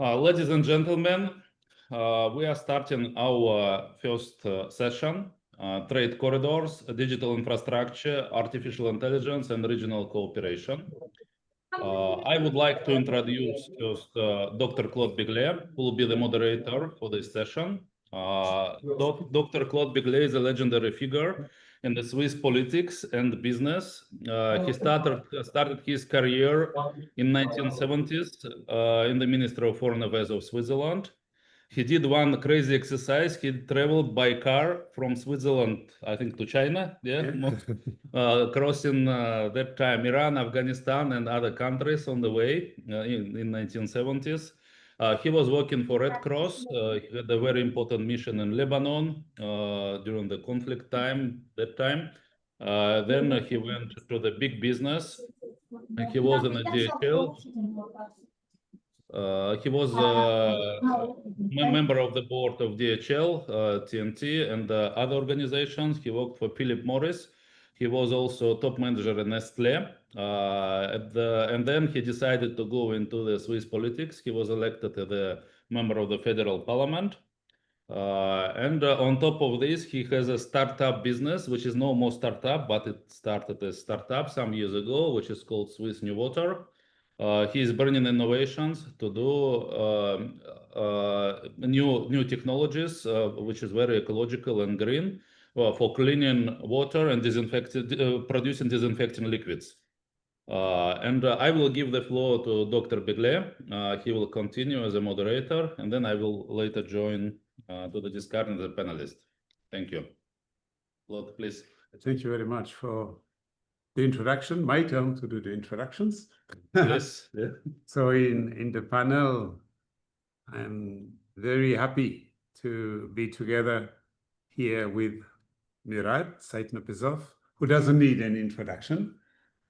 Ladies and gentlemen, we are starting our first session, Trade Corridors, Digital Infrastructure, Artificial Intelligence, and Regional Cooperation. I would like to introduce first Dr. Claude Begle, who will be the moderator for this session. Dr. Claude Begle is a legendary figure in the Swiss politics and business. He started his career in 1970s in the Ministry of Foreign Affairs of Switzerland. He did one crazy exercise. He traveled by car from Switzerland, I think, to China, crossing that time Iran, Afghanistan, and other countries on the way in 1970s. He was working for Red Cross. He had a very important mission in Lebanon during the conflict time, that time. Then he went to the big business. And he was in the DHL. He was a member of the board of DHL, TNT, and other organizations. He worked for Philip Morris. He was also top manager in Nestlé. And then he decided to go into the Swiss politics. He was elected as a member of the federal parliament. And on top of this, he has a startup business, which is no more startup, but it started as startup some years ago, which is called Swiss New Water. He is bringing innovations to do new technologies, which is very ecological and green, for cleaning water and producing disinfecting liquids. And I will give the floor to Dr. Begle. He will continue as a moderator, and then I will later join to the discussion as a panelist. Thank you. Claude, please. Thank you very much for the introduction. My turn to do the introductions. Yes. Yeah. So in the panel, I'm very happy to be together here with Murat, Seitnepesov, who doesn't need an introduction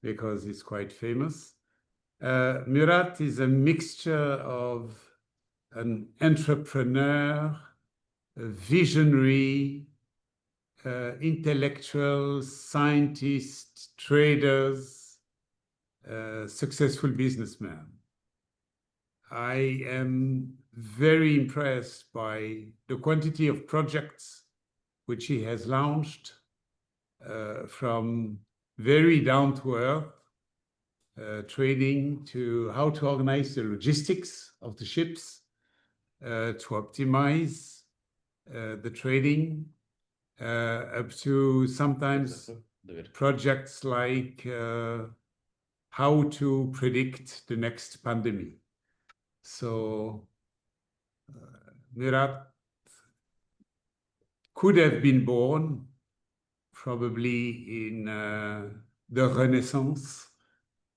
because he's quite famous. Murat is a mixture of an entrepreneur, a visionary, intellectual, scientist, traders, successful businessman. I am very impressed by the quantity of projects which he has launched, from very down-to-earth trading to how to organize the logistics of the ships, to optimize the trading, up to sometimes projects like how to predict the next pandemic. So Murat could have been born probably in the Renaissance,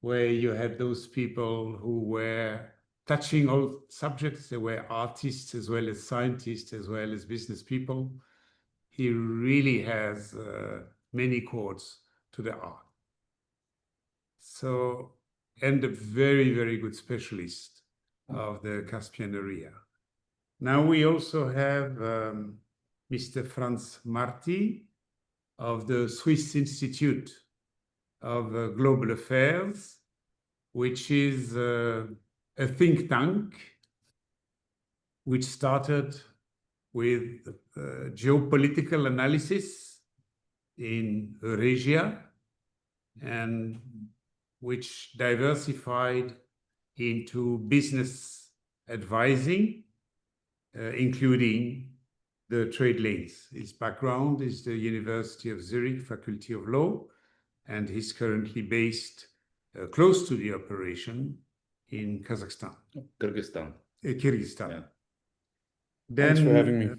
where you had those people who were touching all subjects. They were artists as well as scientists, as well as business people. He really has many chords to the art. So, and a very, very good specialist of the Caspian area. Now we also have Mr. Franz Marty of the Swiss Institute of Global Affairs, which is a think tank which started with geopolitical analysis in Eurasia and which diversified into business advising, including the trade lanes. His background is the University of Zurich Faculty of Law, and he's currently based close to the operation in Kazakhstan. Kyrgyzstan. Kyrgyzstan. Yeah. Then, Thanks for having me.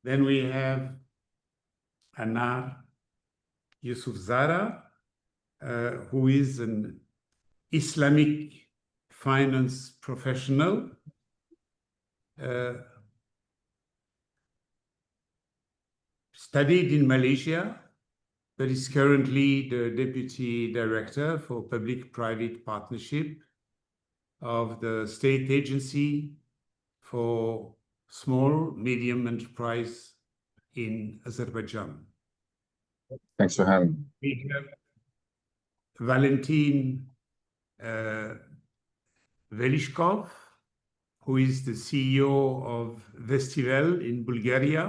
Then we have Anar Yusufzada, who is an Islamic finance professional, studied in Malaysia, but is currently the Deputy Director for Public-Private Partnership of the State Agency for Small, Medium Enterprise in Azerbaijan. Thanks for having me. We have Valentin Velichkov, who is the CEO of Vestivel in Bulgaria.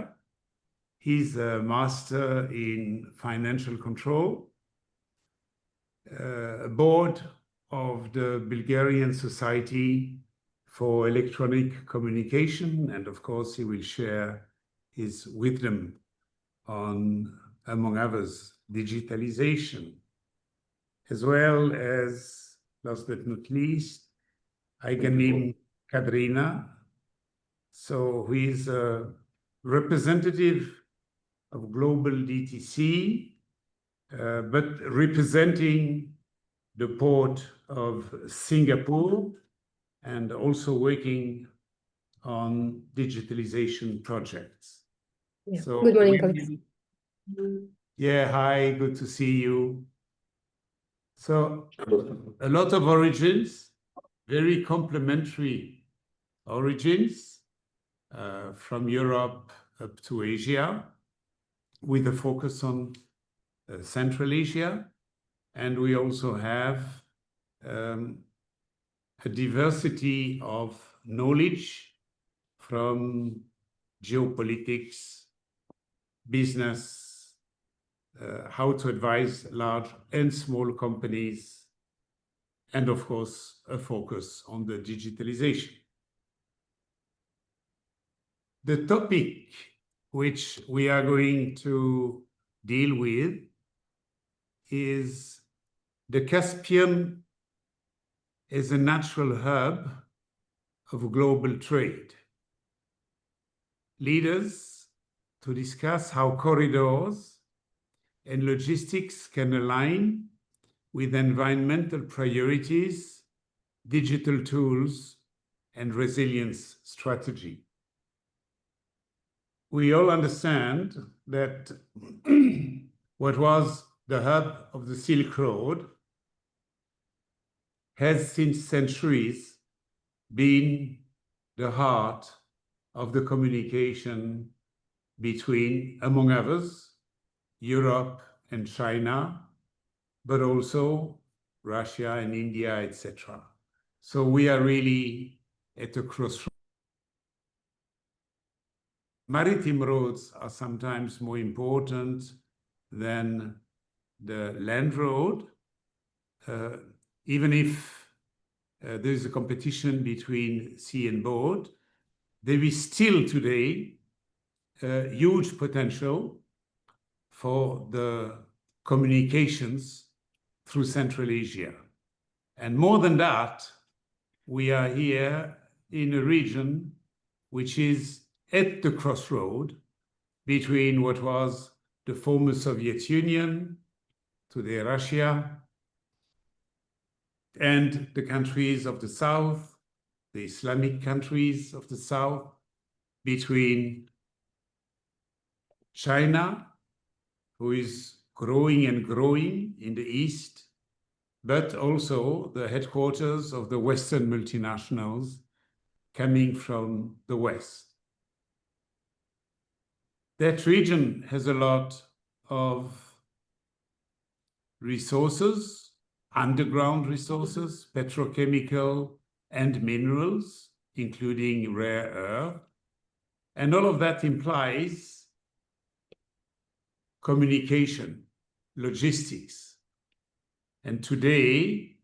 He's a master in financial control, board of the Bulgarian Society for Electronic Communication, and of course he will share his wisdom on, among others, digitalization, as well as, last but not least, Aiganym Kadrina. So he is a representative of global DTC, but representing the port of Singapore and also working on digitalization projects. Yeah. So Good morning, colleagues. yeah, hi, good to see you. So a lot of origins, very complementary origins, from Europe up to Asia, with a focus on Central Asia. And we also have a diversity of knowledge from geopolitics, business, how to advise large and small companies, and of course, a focus on the digitalization. The topic which we are going to deal with is the Caspian as a natural hub of global trade. Leaders to discuss how corridors and logistics can align with environmental priorities, digital tools, and resilience strategy. We all understand that what was the hub of the Silk Road has since centuries been the heart of the communication between, among others, Europe and China, but also Russia and India, etc. So we are really at a crossroads. Maritime roads are sometimes more important than the land road, even if there is a competition between sea and board. There is still today huge potential for the communications through Central Asia. And more than that, we are here in a region which is at the crossroad between what was the former Soviet Union, today Russia, and the countries of the South, the Islamic countries of the South, between China, who is growing and growing in the East, but also the headquarters of the Western multinationals coming from the West. That region has a lot of resources, underground resources, petrochemical and minerals, including rare earth. And all of that implies communication, logistics. And today,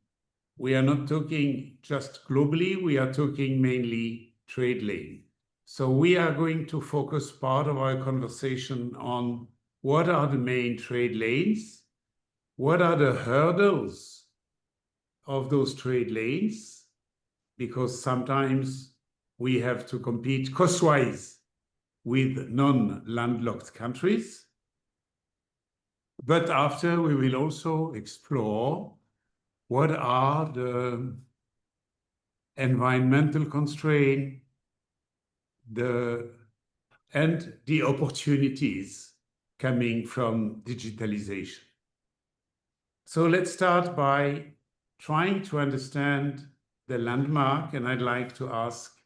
we are not talking just globally, we are talking mainly trade lane. So we are going to focus part of our conversation on what are the main trade lanes, what are the hurdles of those trade lanes, because sometimes we have to compete cost-wise with non-landlocked countries. But after, we will also explore what are the environmental constraints and the opportunities coming from digitalization. So let's start by trying to understand the landmark, and I'd like to ask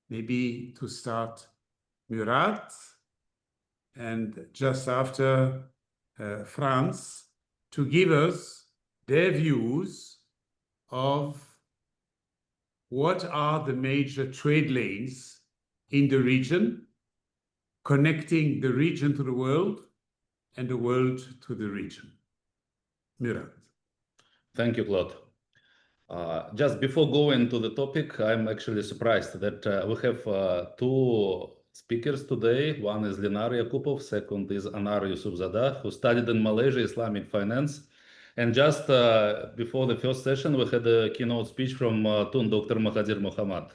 maybe to start Murat, and just after Franz, to give us their views of what are the major trade lanes in the region, connecting the region to the world and the world to the region? Murat. Thank you, Claude. Just before going to the topic, I'm actually surprised that we have two speakers today. One is Anar Yakupov, second is Anar Yusufzada, who studied in Malaysia Islamic finance. And just before the first session, we had a keynote speech from Tun Dr. Mahathir Mohamad,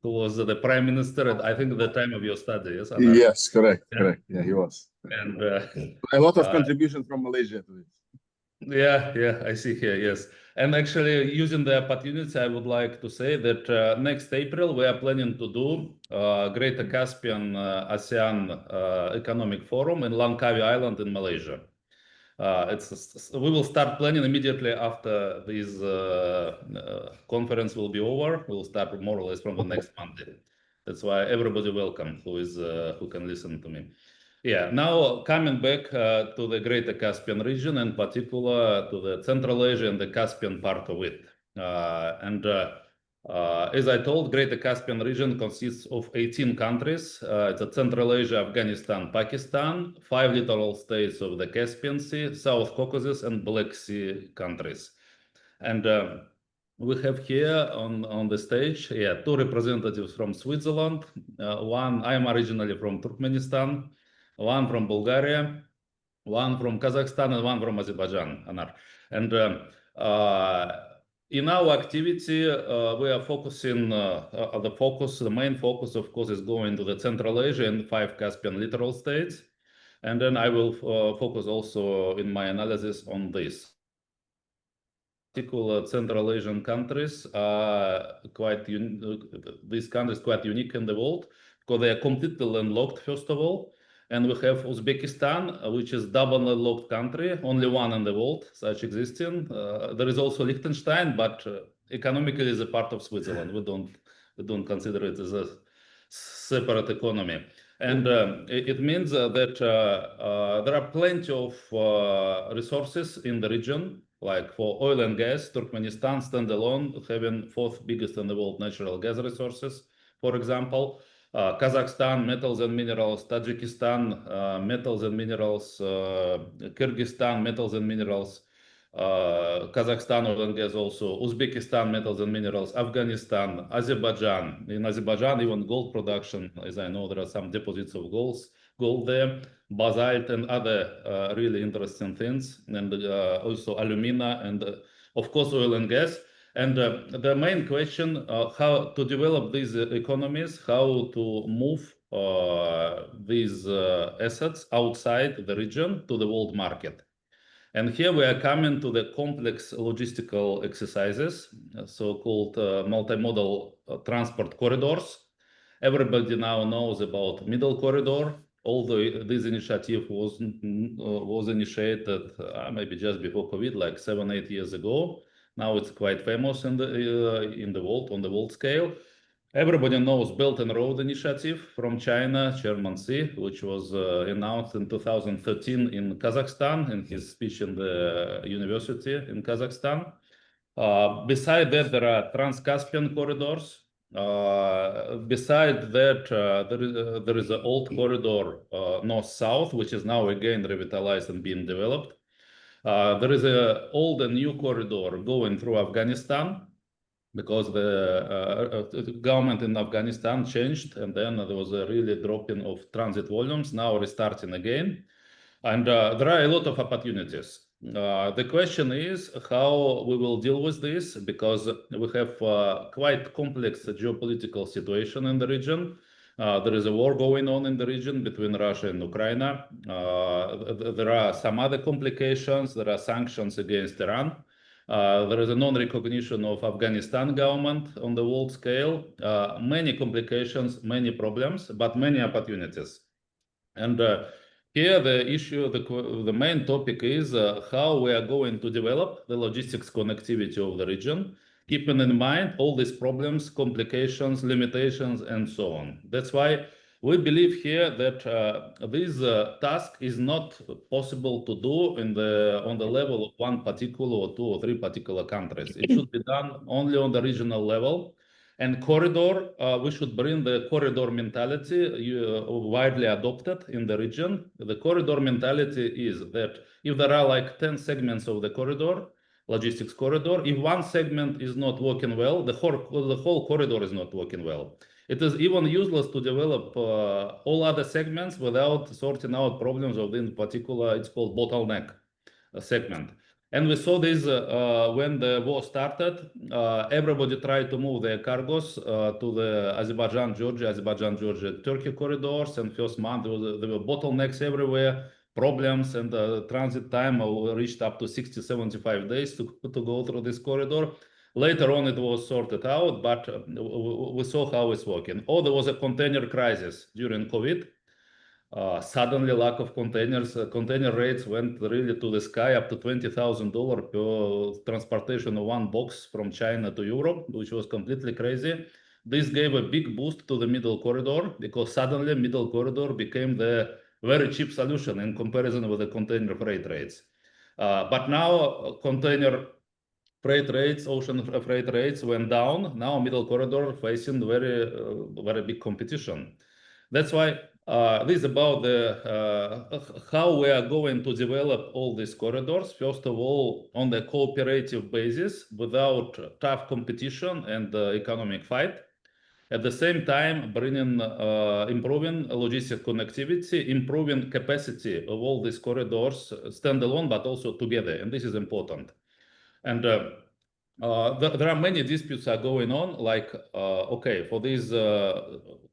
who was the prime minister at, I think, at the time of your study, yes, Anar? Yes, correct, correct. Yeah, he was. And A lot of contribution from Malaysia to this. yeah, I see here, yes. And actually, using the opportunity, I would like to say that next April, we are planning to do Greater Caspian ASEAN Economic Forum in Langkawi Island in Malaysia. We will start planning immediately after this conference will be over. We'll start more or less from the next Monday. That's why everybody welcome who can listen to me. Yeah, now coming back to the Greater Caspian region, in particular to the Central Asia and the Caspian part of it. As I told, Greater Caspian region consists of 18 countries. It's a Central Asia, Afghanistan, Pakistan, 5 littoral states of the Caspian Sea, South Caucasus, and Black Sea countries. And we have here on the stage, two representatives from Switzerland. One, I am originally from Turkmenistan, one from Bulgaria, one from Kazakhstan, and one from Azerbaijan, Anar. And in our activity, we are focusing, the main focus, of course, is going to the Central Asia and 5 Caspian littoral states. And then I will focus also in my analysis on this. Particular Central Asian countries are these countries quite unique in the world because they are completely landlocked, first of all. And we have Uzbekistan, which is double landlocked country, only one in the world such existing. There is also Liechtenstein, but economically is a part of Switzerland. We don't consider it as a separate economy. And it means that there are plenty of resources in the region, like for oil and gas. Turkmenistan standalone, having 4th biggest in the world natural gas resources, for example. Kazakhstan, metals and minerals, Tajikistan, metals and minerals, Kyrgyzstan, metals and minerals, Kazakhstan, oil and gas also, Uzbekistan, metals and minerals, Afghanistan, Azerbaijan. In Azerbaijan, even gold production, as I know, there are some deposits of gold there, basalt and other really interesting things, and also alumina and, of course, oil and gas. And the main question, how to develop these economies, how to move these assets outside the region to the world market. And here we are coming to the complex logistical exercises, so-called multimodal transport corridors. Everybody now knows about Middle Corridor, although this initiative was initiated maybe just before COVID, like 7-8 years ago. Now it's quite famous in the world, on the world scale. Everybody knows Belt and Road Initiative from China, Chairman Xi, which was announced in 2013 in Kazakhstan in his speech in the university in Kazakhstan. Beside that, there are Trans-Caspian corridors. Beside that, there is an old corridor north-south, which is now again revitalized and being developed. There is an old and new corridor going through Afghanistan because the government in Afghanistan changed, and then there was a really dropping of transit volumes, now restarting again. And there are a lot of opportunities. The question is how we will deal with this, because we have quite complex geopolitical situation in the region. There is a war going on in the region between Russia and Ukraine. There are some other complications. There are sanctions against Iran. There is a non-recognition of Afghanistan government on the world scale. Many complications, many problems, but many opportunities. And here the issue, the main topic is how we are going to develop the logistics connectivity of the region, keeping in mind all these problems, complications, limitations, and so on. That's why We believe here that this task is not possible to do on the level of one particular or 2 or 3 particular countries. It should be done only on the regional level. And corridor, we should bring the corridor mentality widely adopted in the region. The corridor mentality is that if there are like 10 segments of the corridor, logistics corridor, if one segment is not working well, the whole corridor is not working well. It is even useless to develop all other segments without sorting out problems of in particular, it's called bottleneck segment. And we saw this when the war started. Everybody tried to move their cargos to the Azerbaijan-Georgia, Turkey corridors. And first month, there were bottlenecks everywhere, problems, and transit time reached up to 60, 75 days to go through this corridor. Later on, it was sorted out, but we saw how it's working. Oh, there was a container crisis during COVID. Suddenly, lack of containers, container rates went really to the sky, up to $20,000 per transportation of one box from China to Europe, which was completely crazy. This gave a big boost to the middle corridor because suddenly middle corridor became the very cheap solution in comparison with the container freight rates. But now container freight rates, ocean freight rates went down. Now middle corridor facing very big competition. That's why this is about how we are going to develop all these corridors. First of all, on the cooperative basis, without tough competition and economic fight. At the same time, improving logistic connectivity, improving capacity of all these corridors, standalone, but also together. And this is important. And there are many disputes are going on, like, okay, for these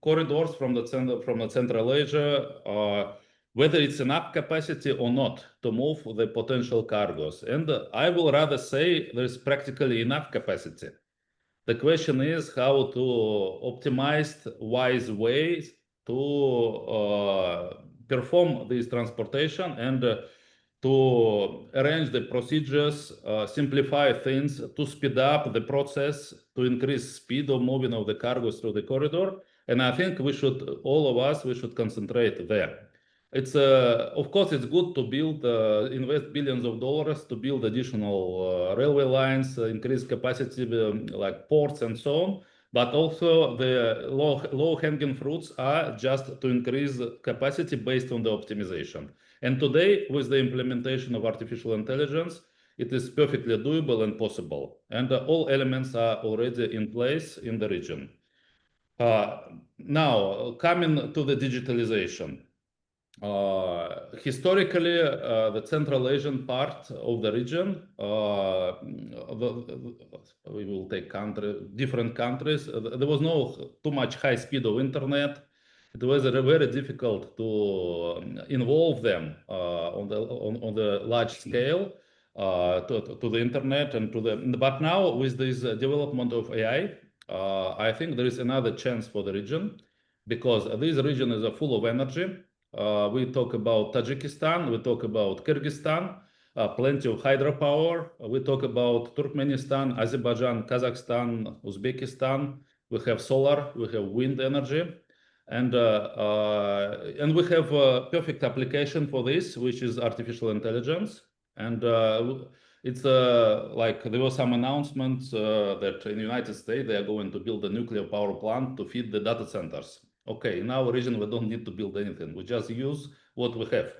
corridors from the Central Asia, whether it's enough capacity or not to move the potential cargos. And I will rather say there's practically enough capacity. The question is how to optimize wise ways to perform this transportation and to arrange the procedures, simplify things, to speed up the process, to increase speed of moving of the cargos through the corridor. And I think we should, all of us, we should concentrate there. It's of course, it's good to build, invest billions of dollars to build additional railway lines, increase capacity like ports and so on. But also the low-hanging fruits are just to increase capacity based on the optimization. And today, with the implementation of artificial intelligence, it is perfectly doable and possible. And all elements are already in place in the region. Now, coming to the digitalization. Historically, the Central Asian part of the region, we will take different countries. There was no too much high speed of internet. It was very difficult to involve them on the large scale to the internet and to the. But now with this development of AI, I think there is another chance for the region because this region is full of energy. We talk about Tajikistan, we talk about Kyrgyzstan, plenty of hydropower. We talk about Turkmenistan, Azerbaijan, Kazakhstan, Uzbekistan. We have solar, we have wind energy. And we have a perfect application for this, which is artificial intelligence. And it's like there were some announcements that in the United States, they are going to build a nuclear power plant to feed the data centers. Okay, in our region, we don't need to build anything. We just use what we have.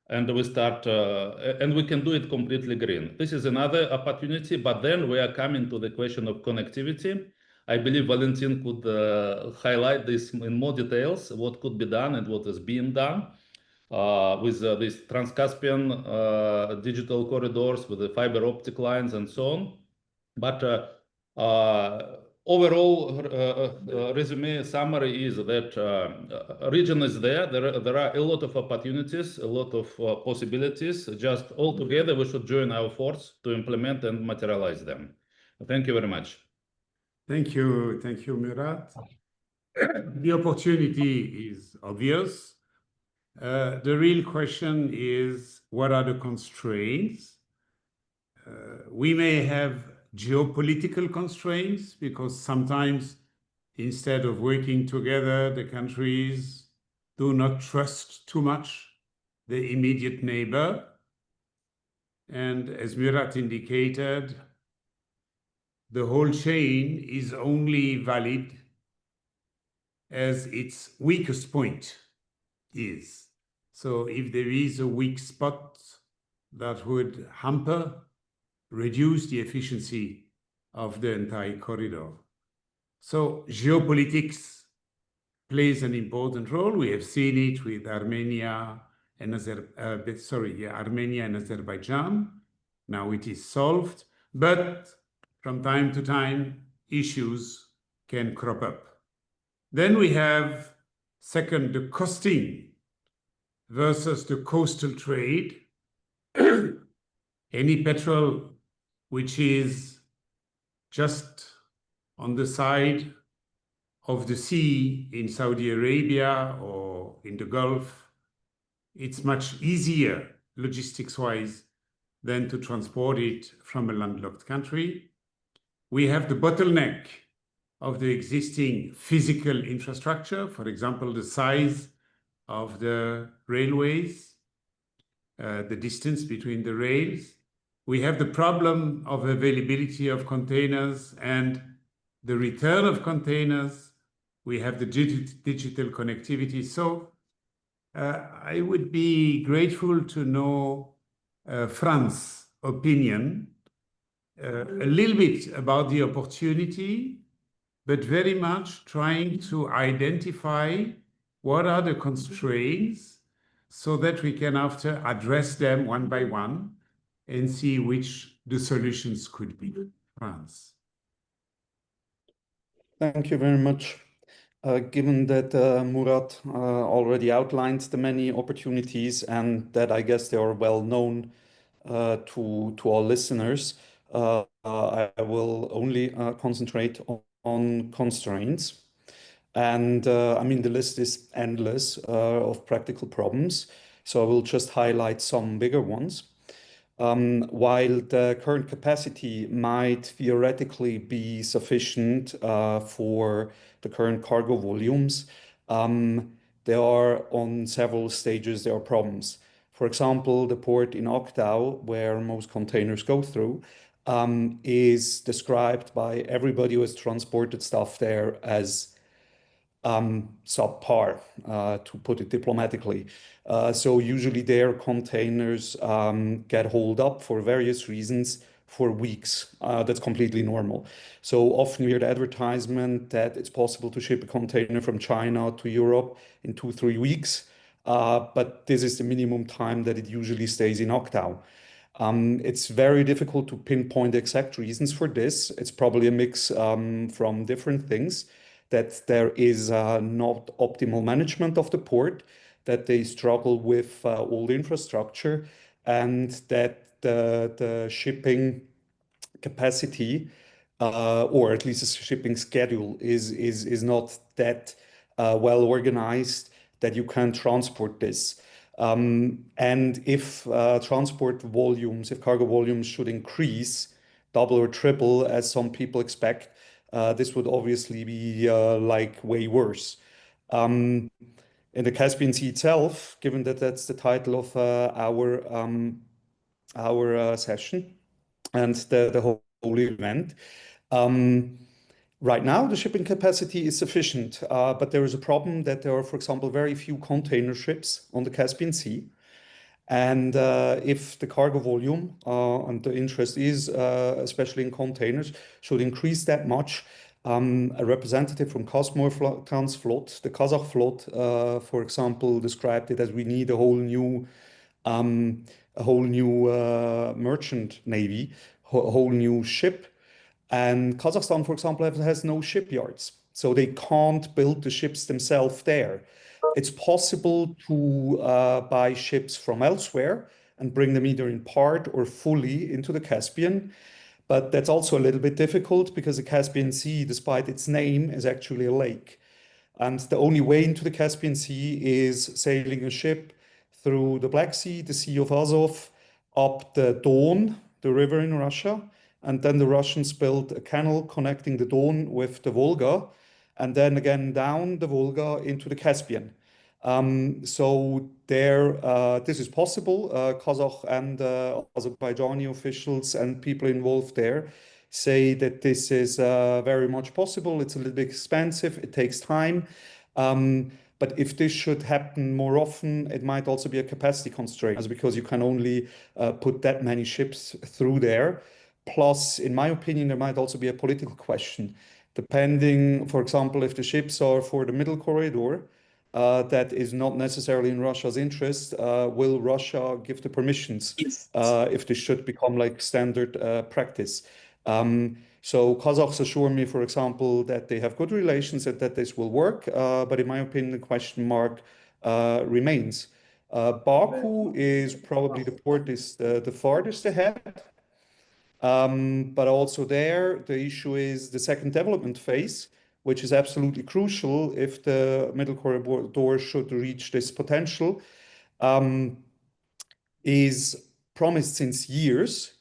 And we start, and we can do it completely green. This is another opportunity, but then we are coming to the question of connectivity. I believe Valentin could highlight this in more details, what could be done and what is being done with these Trans-Caspian digital corridors, with the fiber optic lines and so on. But overall resume summary is that region is there. There are a lot of opportunities, a lot of possibilities. Just all together, we should join our force to implement and materialize them. Thank you very much. Thank you, Murat. The opportunity is obvious. The real question is, what are the constraints? We may have geopolitical constraints because sometimes instead of working together, the countries do not trust too much the immediate neighbor. And as Murat indicated, the whole chain is only valid as its weakest point is. So if there is a weak spot that would hamper, reduce the efficiency of the entire corridor. So geopolitics plays an important role. We have seen it with Armenia and Armenia and Azerbaijan. Now it is solved, but from time to time, issues can crop up. Then we have, second, the costing versus the coastal trade. Any petrol which is just on the side of the sea in Saudi Arabia or in the Gulf, it's much easier logistics-wise than to transport it from a landlocked country. We have the bottleneck of the existing physical infrastructure, for example, the size of the railways, the distance between the rails. We have the problem of availability of containers and the return of containers. We have the digital connectivity. So I would be grateful to know Franz's opinion a little bit about the opportunity, but very much trying to identify what are the constraints so that we can after address them one by one and see which the solutions could be. Franz. Thank you very much. Given that Murat already outlined the many opportunities and that I guess they are well known to our listeners, I will only concentrate on constraints. And I mean, the list is endless of practical problems. So I will just highlight some bigger ones. While the current capacity might theoretically be sufficient for the current cargo volumes, there are on several stages, there are problems. For example, the port in Oktau, where most containers go through, is described by everybody who has transported stuff there as subpar, to put it diplomatically. So usually their containers get holed up for various reasons for weeks. That's completely normal. So often we hear the advertisement that it's possible to ship a container from China to Europe in 2-3 weeks. But this is the minimum time that it usually stays in Oktau. It's very difficult to pinpoint the exact reasons for this. It's probably a mix from different things, that there is not optimal management of the port, that they struggle with all the infrastructure, and that the shipping capacity, or at least the shipping schedule, is not that well organized that you can transport this. And if transport volumes, if cargo volumes should increase, double or triple, as some people expect, this would obviously be like way worse. In the Caspian Sea itself, given that that's the title of our session and the whole event, right now the shipping capacity is sufficient, but there is a problem that there are, for example, very few container ships on the Caspian Sea. And if the cargo volume and the interest is, especially in containers, should increase that much, a representative from Cosmopolitan's float, the Kazakh float, for example, described it as we need a whole new merchant navy, a whole new ship. And Kazakhstan, for example, has no shipyards, so they can't build the ships themselves there. It's possible to buy ships from elsewhere and bring them either in part or fully into the Caspian. But that's also a little bit difficult because the Caspian Sea, despite its name, is actually a lake. And the only way into the Caspian Sea is sailing a ship through the Black Sea, the Sea of Azov, up the Don, the river in Russia. And then the Russians built a canal connecting the Don with the Volga, and then again down the Volga into the Caspian. So there, this is possible. Kazakh and Azerbaijani officials and people involved there say that this is very much possible. It's a little bit expensive. It takes time. But if this should happen more often, it might also be a capacity constraint, because you can only put that many ships through there. Plus, in my opinion, there might also be a political question. Depending, for example, if the ships are for the middle corridor, that is not necessarily in Russia's interest. Will Russia give the permissions if this should become like standard practice? So Kazakhs assure me, for example, that they have good relations and that this will work. But in my opinion, the question mark remains. Baku is probably the port is the farthest ahead. But also there, the issue is the second development phase, which is absolutely crucial if the middle corridor should reach this potential, is promised since years.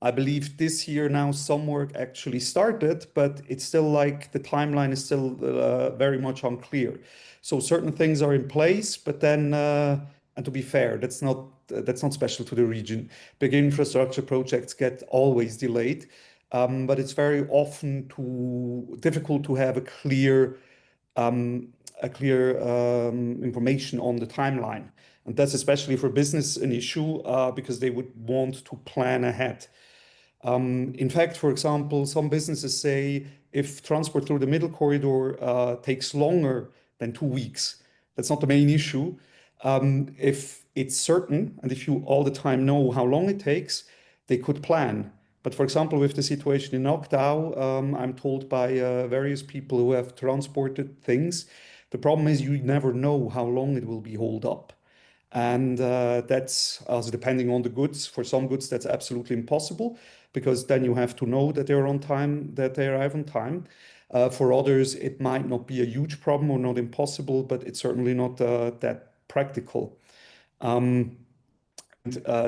I believe this year now some work actually started, but it's still like the timeline is still very much unclear. So certain things are in place, but then, and to be fair, that's not special to the region. Big infrastructure projects get always delayed, but it's very often difficult to have a clear information on the timeline. And that's especially for business an issue because they would want to plan ahead. In fact, for example, some businesses say if transport through the middle corridor takes longer than 2 weeks, that's not the main issue. If it's certain and if you all the time know how long it takes, they could plan. But for example, with the situation in Okta, I'm told by various people who have transported things, the problem is you never know how long it will be hauled up. And that's also depending on the goods. For some goods, that's absolutely impossible because then you have to know that they're on time, that they arrive on time. For others, it might not be a huge problem or not impossible, but it's certainly not that practical.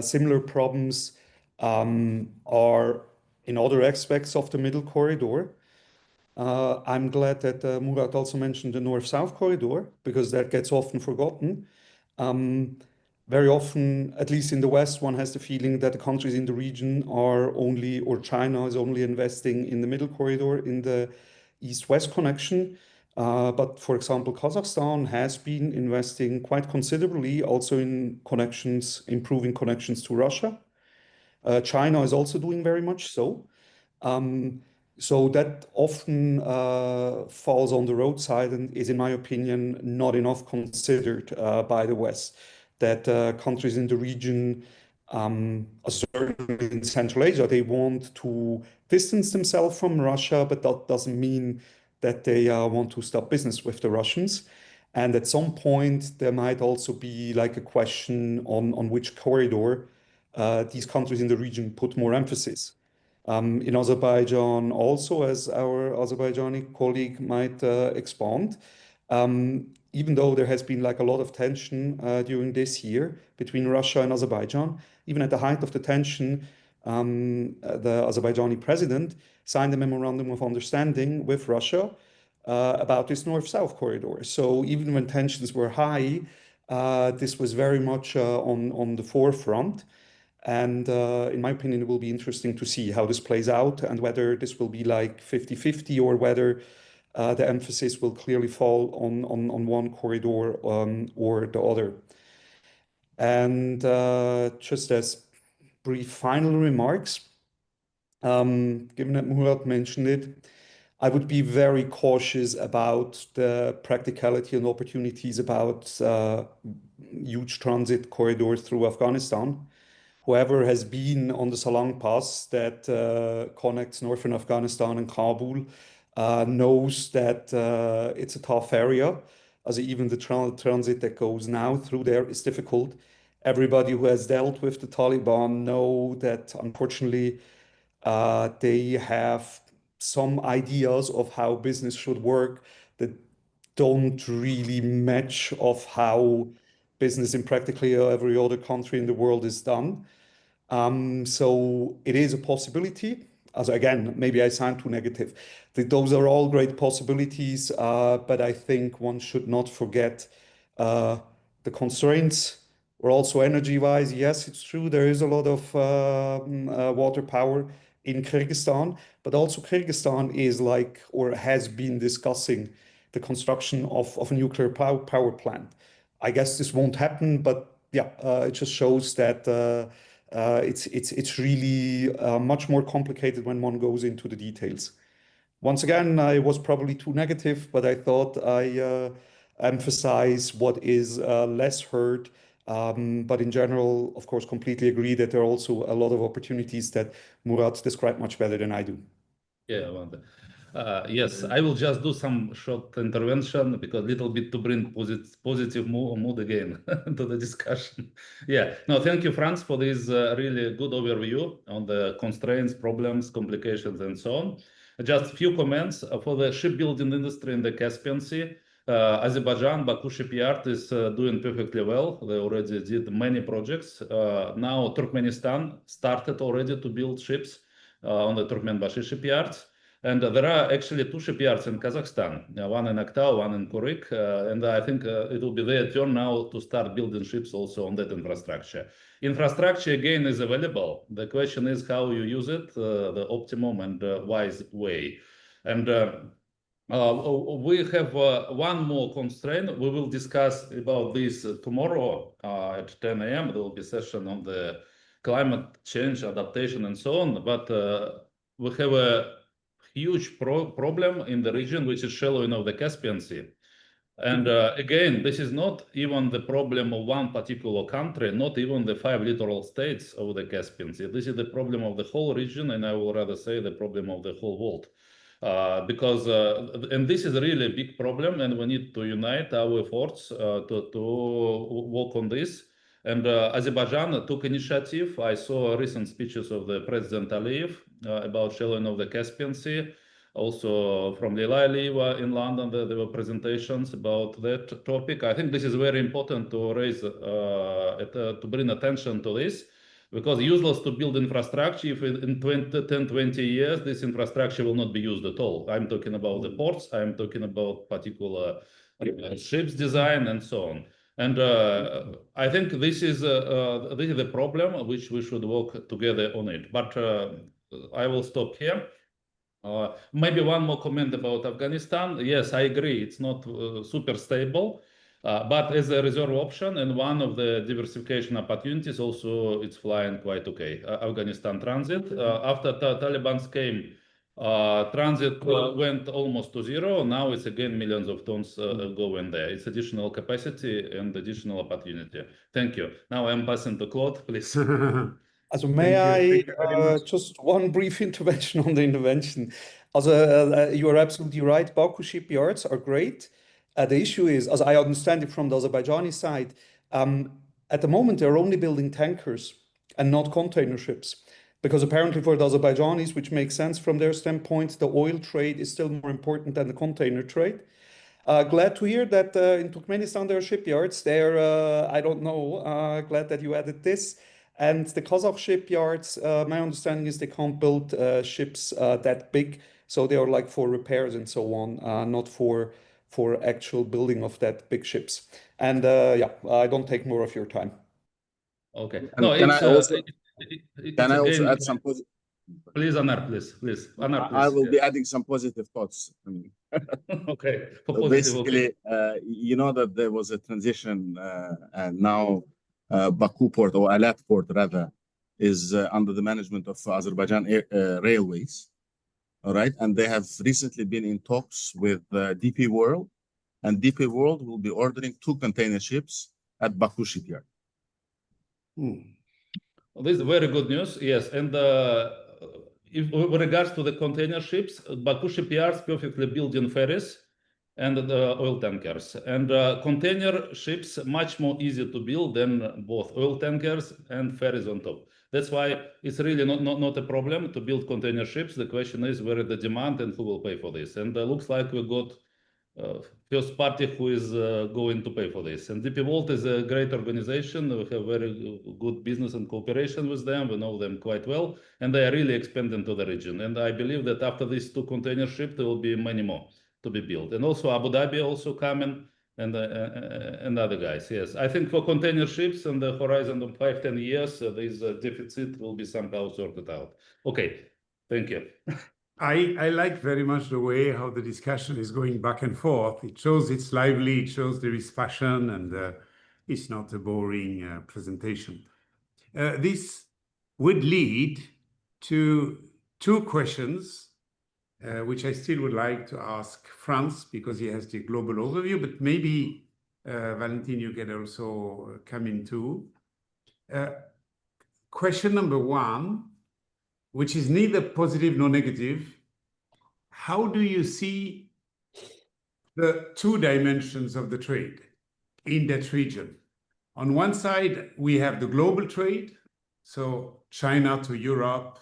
Similar problems are in other aspects of the middle corridor. I'm glad that Murat also mentioned the north-south corridor because that gets often forgotten. Very often, at least in the West, one has the feeling that the countries in the region are only, or China is only investing in the middle corridor in the East-West connection. But for example, Kazakhstan has been investing quite considerably also in connections, improving connections to Russia. China is also doing very much so. So that often falls on the roadside and is, in my opinion, not enough considered by the West. That countries in the region, certainly in Central Asia, they want to distance themselves from Russia, but that doesn't mean that they want to stop business with the Russians. And at some point, there might also be like a question on which corridor these countries in the region put more emphasis. In Azerbaijan also, as our Azerbaijani colleague might expand, even though there has been like a lot of tension during this year between Russia and Azerbaijan, even at the height of the tension, the Azerbaijani president signed a memorandum of understanding with Russia about this north-south corridor. So even when tensions were high, this was very much on the forefront. And in my opinion, it will be interesting to see how this plays out and whether this will be like 50-50 or whether the emphasis will clearly fall on one corridor or the other. And just as brief final remarks, given that Murat mentioned it, I would be very cautious about the practicality and opportunities about huge transit corridors through Afghanistan. Whoever has been on the Salang Pass that connects northern Afghanistan and Kabul knows that it's a tough area. As even the transit that goes now through there is difficult. Everybody who has dealt with the Taliban know that unfortunately they have some ideas of how business should work that don't really match of how business in practically every other country in the world is done. So it is a possibility. Also again, maybe I sound too negative. Those are all great possibilities, but I think one should not forget The constraints were also energy-wise. Yes, it's true, there is a lot of water power in Kyrgyzstan, but also Kyrgyzstan is like, or has been discussing the construction of a nuclear power plant. I guess this won't happen, but yeah, it just shows that it's really much more complicated when one goes into the details. Once again, I was probably too negative, but I thought I emphasize what is less heard. But in general, of course, completely agree that there are also a lot of opportunities that Murat described much better than I do. Yeah, yes, I will just do some short intervention because little bit to bring positive mood again to the discussion. Yeah, no, thank you, Franz, for this really good overview on the constraints, problems, complications, and so on. Just a few comments for the shipbuilding industry in the Caspian Sea. Azerbaijan, Baku shipyard is doing perfectly well. They already did many projects. Now Turkmenistan started already to build ships on the Turkmenbashi shipyards. And there are actually two shipyards in Kazakhstan, one in Aktau, one in Kuryk. And I think it will be their turn now to start building ships also on that infrastructure. Infrastructure, again, is available. The question is how you use it, the optimum and wise way. And we have one more constraint. We will discuss about this tomorrow at 10 a.m. There will be a session on the climate change, adaptation, and so on. But we have a huge problem in the region, which is shallowing of the Caspian Sea. And again, this is not even the problem of one particular country, not even the 5 littoral states of the Caspian Sea. This is the problem of the whole region, and I will rather say the problem of the whole world. Because and this is really a big problem, and we need to unite our efforts to work on this. And Azerbaijan took initiative. I saw recent speeches of the President Aliyev about shallowing of the Caspian Sea. Also from Lila Aliyeva in London, there were presentations about that topic. I think this is very important to raise, to bring attention to this, because useless to build infrastructure if in 10, 20 years, this infrastructure will not be used at all. I'm talking about the ports, I'm talking about particular ships design and so on. And I think this is the problem which we should work together on it. But I will stop here. Maybe one more comment about Afghanistan. Yes, I agree. It's not super stable, but as a reserve option and one of the diversification opportunities, also it's flying quite okay. Afghanistan transit. After Taliban came, transit went almost to zero. Now it's again millions of tons going there. It's additional capacity and additional opportunity. Thank you. Now I'm passing to Claude, please. Also may I just one brief intervention on the intervention. Also, you are absolutely right. Baku shipyards are great. The issue is, as I understand it from the Azerbaijani side, at the moment they're only building tankers and not container ships. Because apparently for the Azerbaijanis, which makes sense from their standpoint, the oil trade is still more important than the container trade. Glad to hear that in Turkmenistan there are shipyards. I don't know, glad that you added this. And the Kazakh shipyards, my understanding is they can't build ships that big. So they are like for repairs and so on, not for actual building of that big ships. And yeah, I don't take more of your time. Okay. And No, can I also again, add some positive? Please, Anar, please. Anar, please. I will be adding some positive thoughts. I mean, okay. For positive, basically, you know that there was a transition, and now Baku port, or Alat port rather, is under the management of Azerbaijan Railways. All right, and they have recently been in talks with DP World, and DP World will be ordering 2 container ships at Baku shipyard. Well, this is very good news. Yes, and with regards to the container ships, Baku shipyards perfectly building ferries and the oil tankers. And container ships much more easy to build than both oil tankers and ferries on top. That's why it's really not a problem to build container ships. The question is where is the demand and who will pay for this. And looks like we got first party who is going to pay for this. And DP World is a great organization. We have very good business and cooperation with them. We know them quite well, and they are really expanding to the region. And I believe that after these 2 container ships, there will be many more to be built. And also Abu Dhabi also coming and other guys. Yes, I think for container ships on the horizon of 5-10 years, this deficit will be somehow sorted out. Okay, thank you. I like very much the way how the discussion is going back and forth. It shows it's lively, it shows there is passion, and it's not a boring presentation. This would lead to two questions, which I still would like to ask Franz, because he has the global overview, but maybe Valentin, you can also come in too. Question number one, which is neither positive nor negative. How do you see the two dimensions of the trade in that region? On one side, we have the global trade, so China to Europe,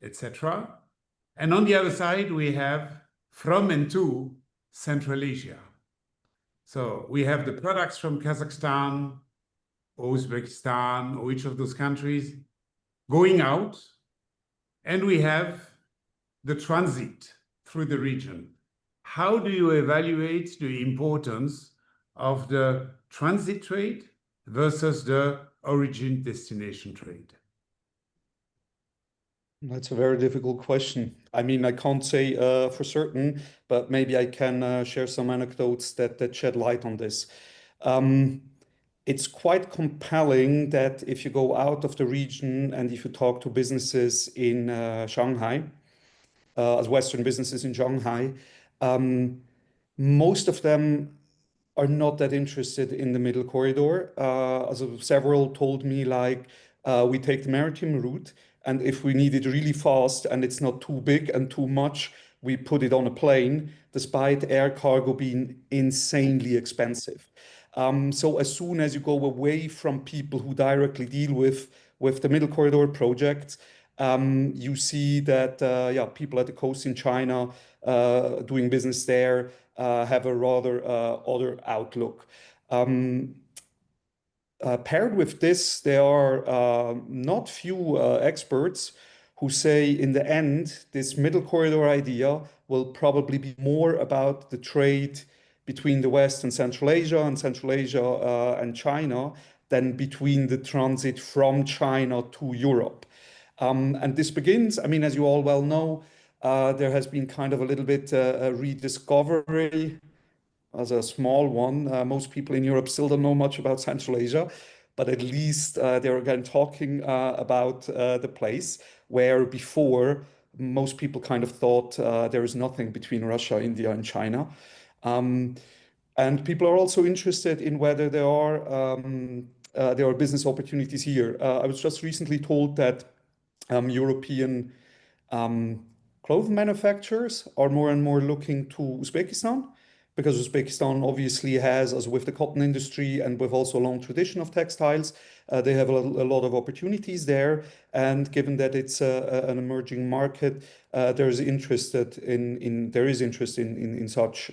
etc. And on the other side, we have from and to Central Asia. So we have the products from Kazakhstan, Uzbekistan, or each of those countries going out, and we have the transit through the region. How do you evaluate the importance of the transit trade versus the origin destination trade? That's a very difficult question. I mean, I can't say for certain, but maybe I can share some anecdotes that shed light on this. It's quite compelling that if you go out of the region and if you talk to businesses in Shanghai, as Western businesses in Shanghai, most of them are not that interested in the middle corridor. As several told me, like, we take the maritime route, and if we need it really fast and it's not too big and too much, we put it on a plane, despite air cargo being insanely expensive. So as soon as you go away from people who directly deal with the middle corridor project, you see that people at the coast in China doing business there have a rather other outlook. Paired with this, there are not few experts who say in the end, this middle corridor idea will probably be more about the trade between the West and Central Asia and China than between the transit from China to Europe. And this begins, I mean, as you all well know, there has been kind of a little bit a rediscovery as a small one. Most people in Europe still don't know much about Central Asia, but at least they're again talking about the place where before most people kind of thought there is nothing between Russia, India, and China. And people are also interested in whether there are business opportunities here. I was just recently told that European clothing manufacturers are more and more looking to Uzbekistan, because Uzbekistan obviously has, as with the cotton industry and with also a long tradition of textiles, they have a lot of opportunities there. And given that it's an emerging market, there is interest in such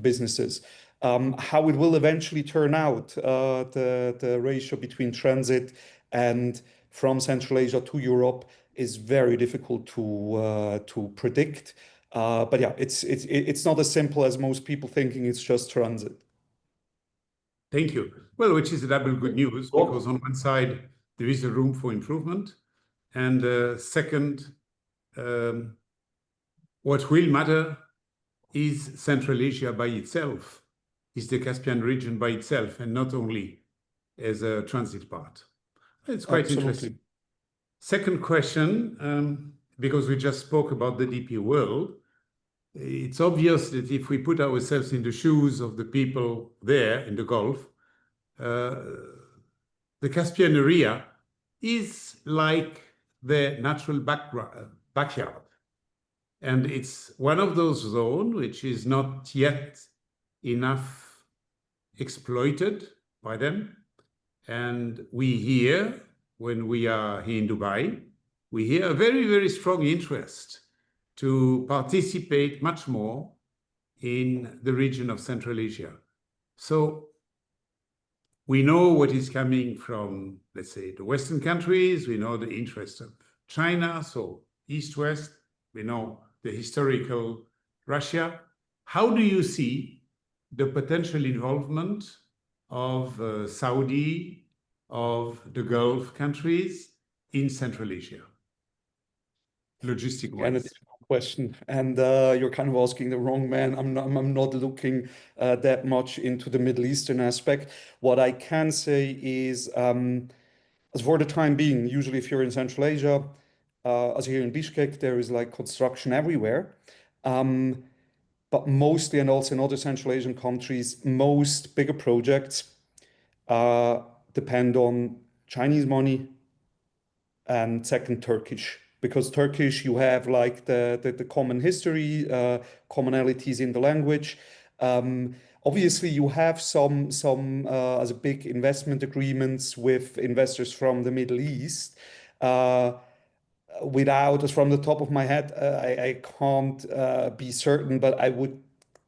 businesses. How it will eventually turn out, the ratio between transit and from Central Asia to Europe is very difficult to predict. But yeah, it's not as simple as most people thinking it's just transit. Thank you. Well, which is a double good news, because on one side, there is a room for improvement. And second, what will matter is Central Asia by itself, is the Caspian region by itself, and not only as a transit part. It's quite Absolutely. interesting. Second question, because we just spoke about the DP world, it's obvious that if we put ourselves in the shoes of the people there in the Gulf, the Caspian area is like their natural backyard. And it's one of those zones which is not yet enough exploited by them. And we hear, when we are here in Dubai, we hear a very, very strong interest to participate much more in the region of Central Asia. So we know what is coming from, let's say, the Western countries. We know the interest of China, so East-West. We know the historical Russia. How do you see the potential involvement of Saudi, of the Gulf countries in Central Asia, logistic And a wise? difficult question, and you're kind of asking the wrong man. I'm not looking that much into the Middle Eastern aspect. What I can say is, as for the time being, usually if you're in Central Asia, as here in Bishkek, there is like construction everywhere. But mostly, and also in other Central Asian countries, most bigger projects depend on Chinese money and second Turkish. Because Turkish, you have like the common history, commonalities in the language. Obviously, you have some as a big investment agreements with investors from the Middle East. Without, as from the top of my head, I can't be certain, but I would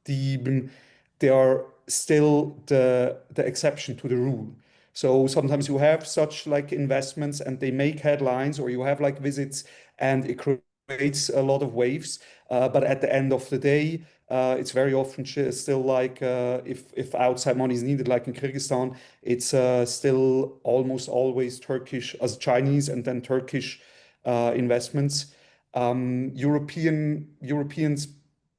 deem they are still the exception to the rule. So sometimes you have such like investments and they make headlines, or you have like visits and it creates a lot of waves. But at the end of the day, it's very often still like if outside money is needed, like in Kyrgyzstan, it's still almost always Turkish as Chinese and then Turkish investments. Europeans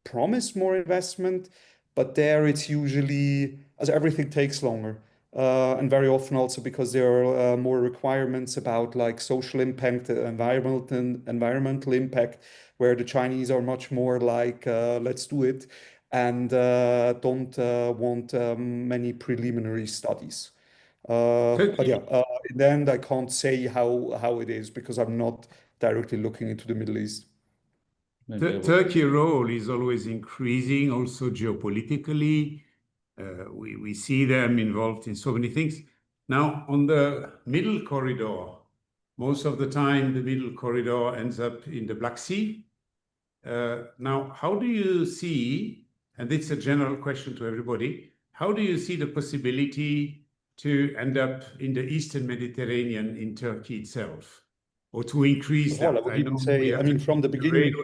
promise more investment, but there it's usually as everything takes longer. And very often also because there are more requirements about like social impact, environmental impact, where the Chinese are much more like, let's do it, and don't want many preliminary studies. But yeah, in the end, I can't say how it is because I'm not directly looking into the Middle East. Turkey's role is always increasing, also geopolitically. We see them involved in so many things. Now, on the middle corridor, most of the time, the middle corridor ends up in the Black Sea. Now, how do you see, and it's a general question to everybody, how do you see the possibility to end up in the Eastern Mediterranean in Turkey itself, or to increase Well, that? I would even say, I mean, from the beginning.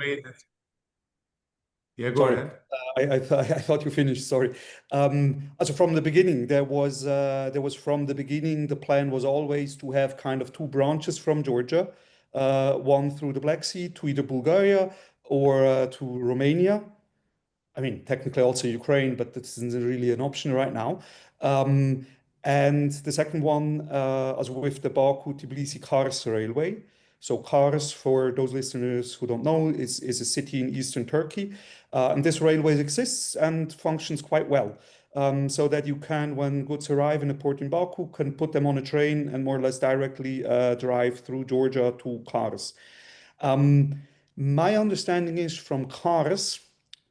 Yeah, go ahead. I thought you finished. Sorry. So from the beginning, there was from the beginning the plan was always to have kind of two branches from Georgia, one through the Black Sea to either Bulgaria or to Romania. I mean, technically also Ukraine, but this isn't really an option right now. And the second one, as with the Baku-Tbilisi-Kars railway. So Kars, for those listeners who don't know, is a city in eastern Turkey. And this railway exists and functions quite well. So that you can, when goods arrive in a port in Baku, can put them on a train and more or less directly drive through Georgia to Kars. My understanding is from Kars,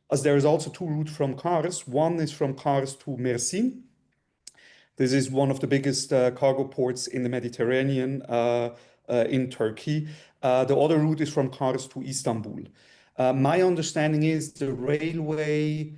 as there is also two routes from Kars. One is from Kars to Mersin. This is one of the biggest cargo ports in the Mediterranean in Turkey. The other route is from Kars to Istanbul. My understanding is the railway,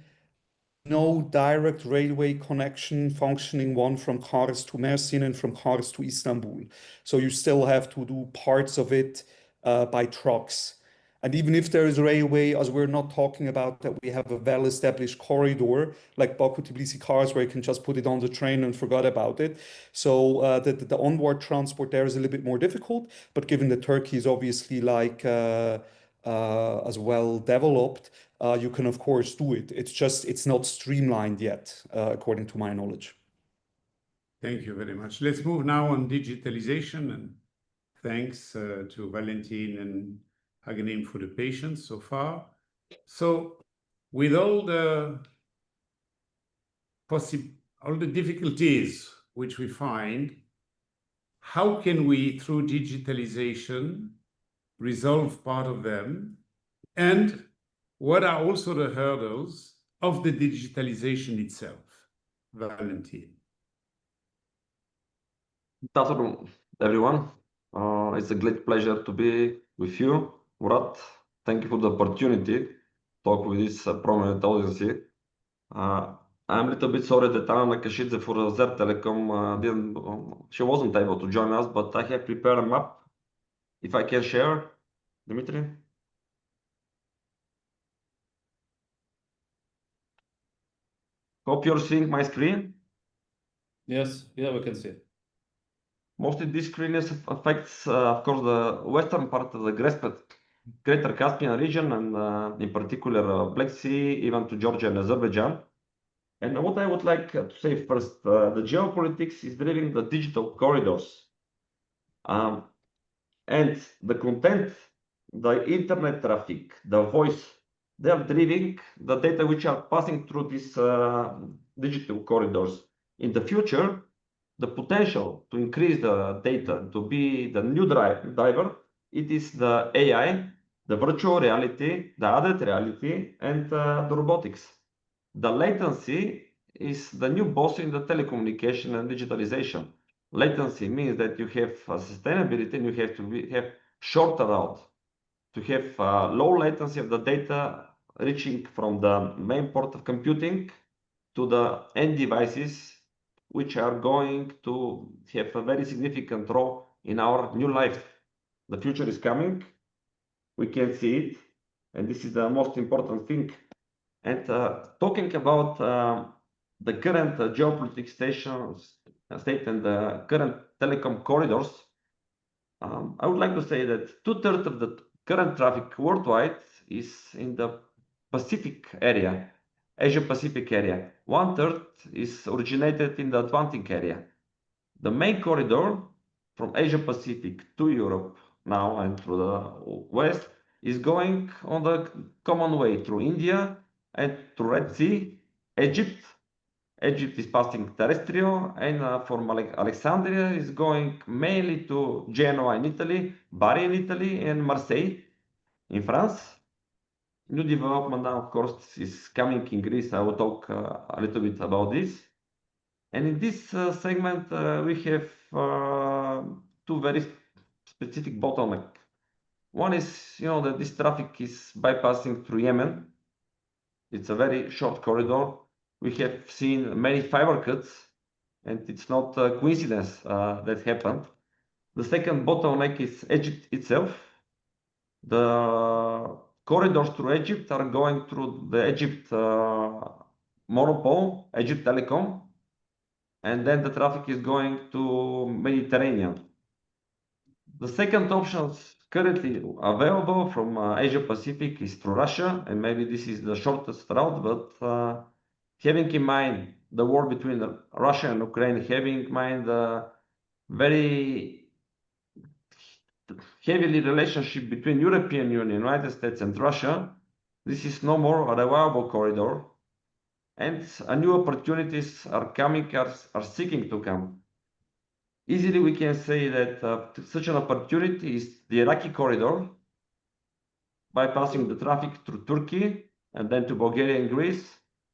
no direct railway connection functioning, one from Kars to Mersin and from Kars to Istanbul. So you still have to do parts of it by trucks. And even if there is a railway, as we're not talking about that we have a well-established corridor like Baku-Tbilisi-Kars where you can just put it on the train and forget about it. So the onward transport there is a little bit more difficult. But given that Turkey is obviously like as well developed, you can of course do it. It's not streamlined yet, according to my knowledge. Thank you very much. Let's move now on digitalization, and thanks to Valentin and Aiganym for the patience so far. So with all the difficulties which we find, how can we, through digitalization, resolve part of them? And what are also the hurdles of the digitalization itself? Valentin. Good afternoon, everyone. It's a great pleasure to be with you, Murat. Thank you for the opportunity to talk with this prominent audience here. I'm a little bit sorry that Anna Kashidze for Zer Telecom she wasn't able to join us, but I have prepared a map. If I can share, Dimitri. Hope you're seeing my screen. Yes, yeah, we can see. Mostly this screen affects, of course, the western part of the Greater Caspian region, and in particular Black Sea, even to Georgia and Azerbaijan. And what I would like to say first, the geopolitics is driving the digital corridors. And the content, the internet traffic, the voice, they are driving the data which are passing through these digital corridors. In the future, the potential to increase the data, to be the new driver, it is the AI, the virtual reality, the added reality, and the robotics. The latency is the new boss in the telecommunication and digitalization. Latency means that you have sustainability and you have to have shorter route, to have low latency of the data reaching from the main port of computing to the end devices, which are going to have a very significant role in our new life. The future is coming. We can see it, and this is the most important thing. And talking about the current geopolitical state and the current telecom corridors, I would like to say that 2/3 of the current traffic worldwide is in the Pacific area, Asia-Pacific area. 1/3 is originated in the Atlantic area. The main corridor from Asia-Pacific to Europe now and through the West is going on the common way through India and through Red Sea, Egypt. Egypt is passing terrestrial, and from Alexandria is going mainly to Genoa in Italy, Bari in Italy, and Marseille in France. New development now, of course, is coming in Greece. I will talk a little bit about this. And in this segment, we have two very specific bottlenecks. One is, that this traffic is bypassing through Yemen. It's a very short corridor. We have seen many fiber cuts, and it's not a coincidence that happened. The second bottleneck is Egypt itself. The corridors through Egypt are going through the Egypt monopole, Egypt Telecom, and then the traffic is going to Mediterranean. The second option currently available from Asia Pacific is through Russia, and maybe this is the shortest route, but having in mind the war between Russia and Ukraine, having in mind the very heavily relationship between European Union, United States, and Russia, this is no more a reliable corridor, and new opportunities are coming, are seeking to come. Easily we can say that such an opportunity is the Iraqi corridor, bypassing the traffic through Turkey and then to Bulgaria and Greece,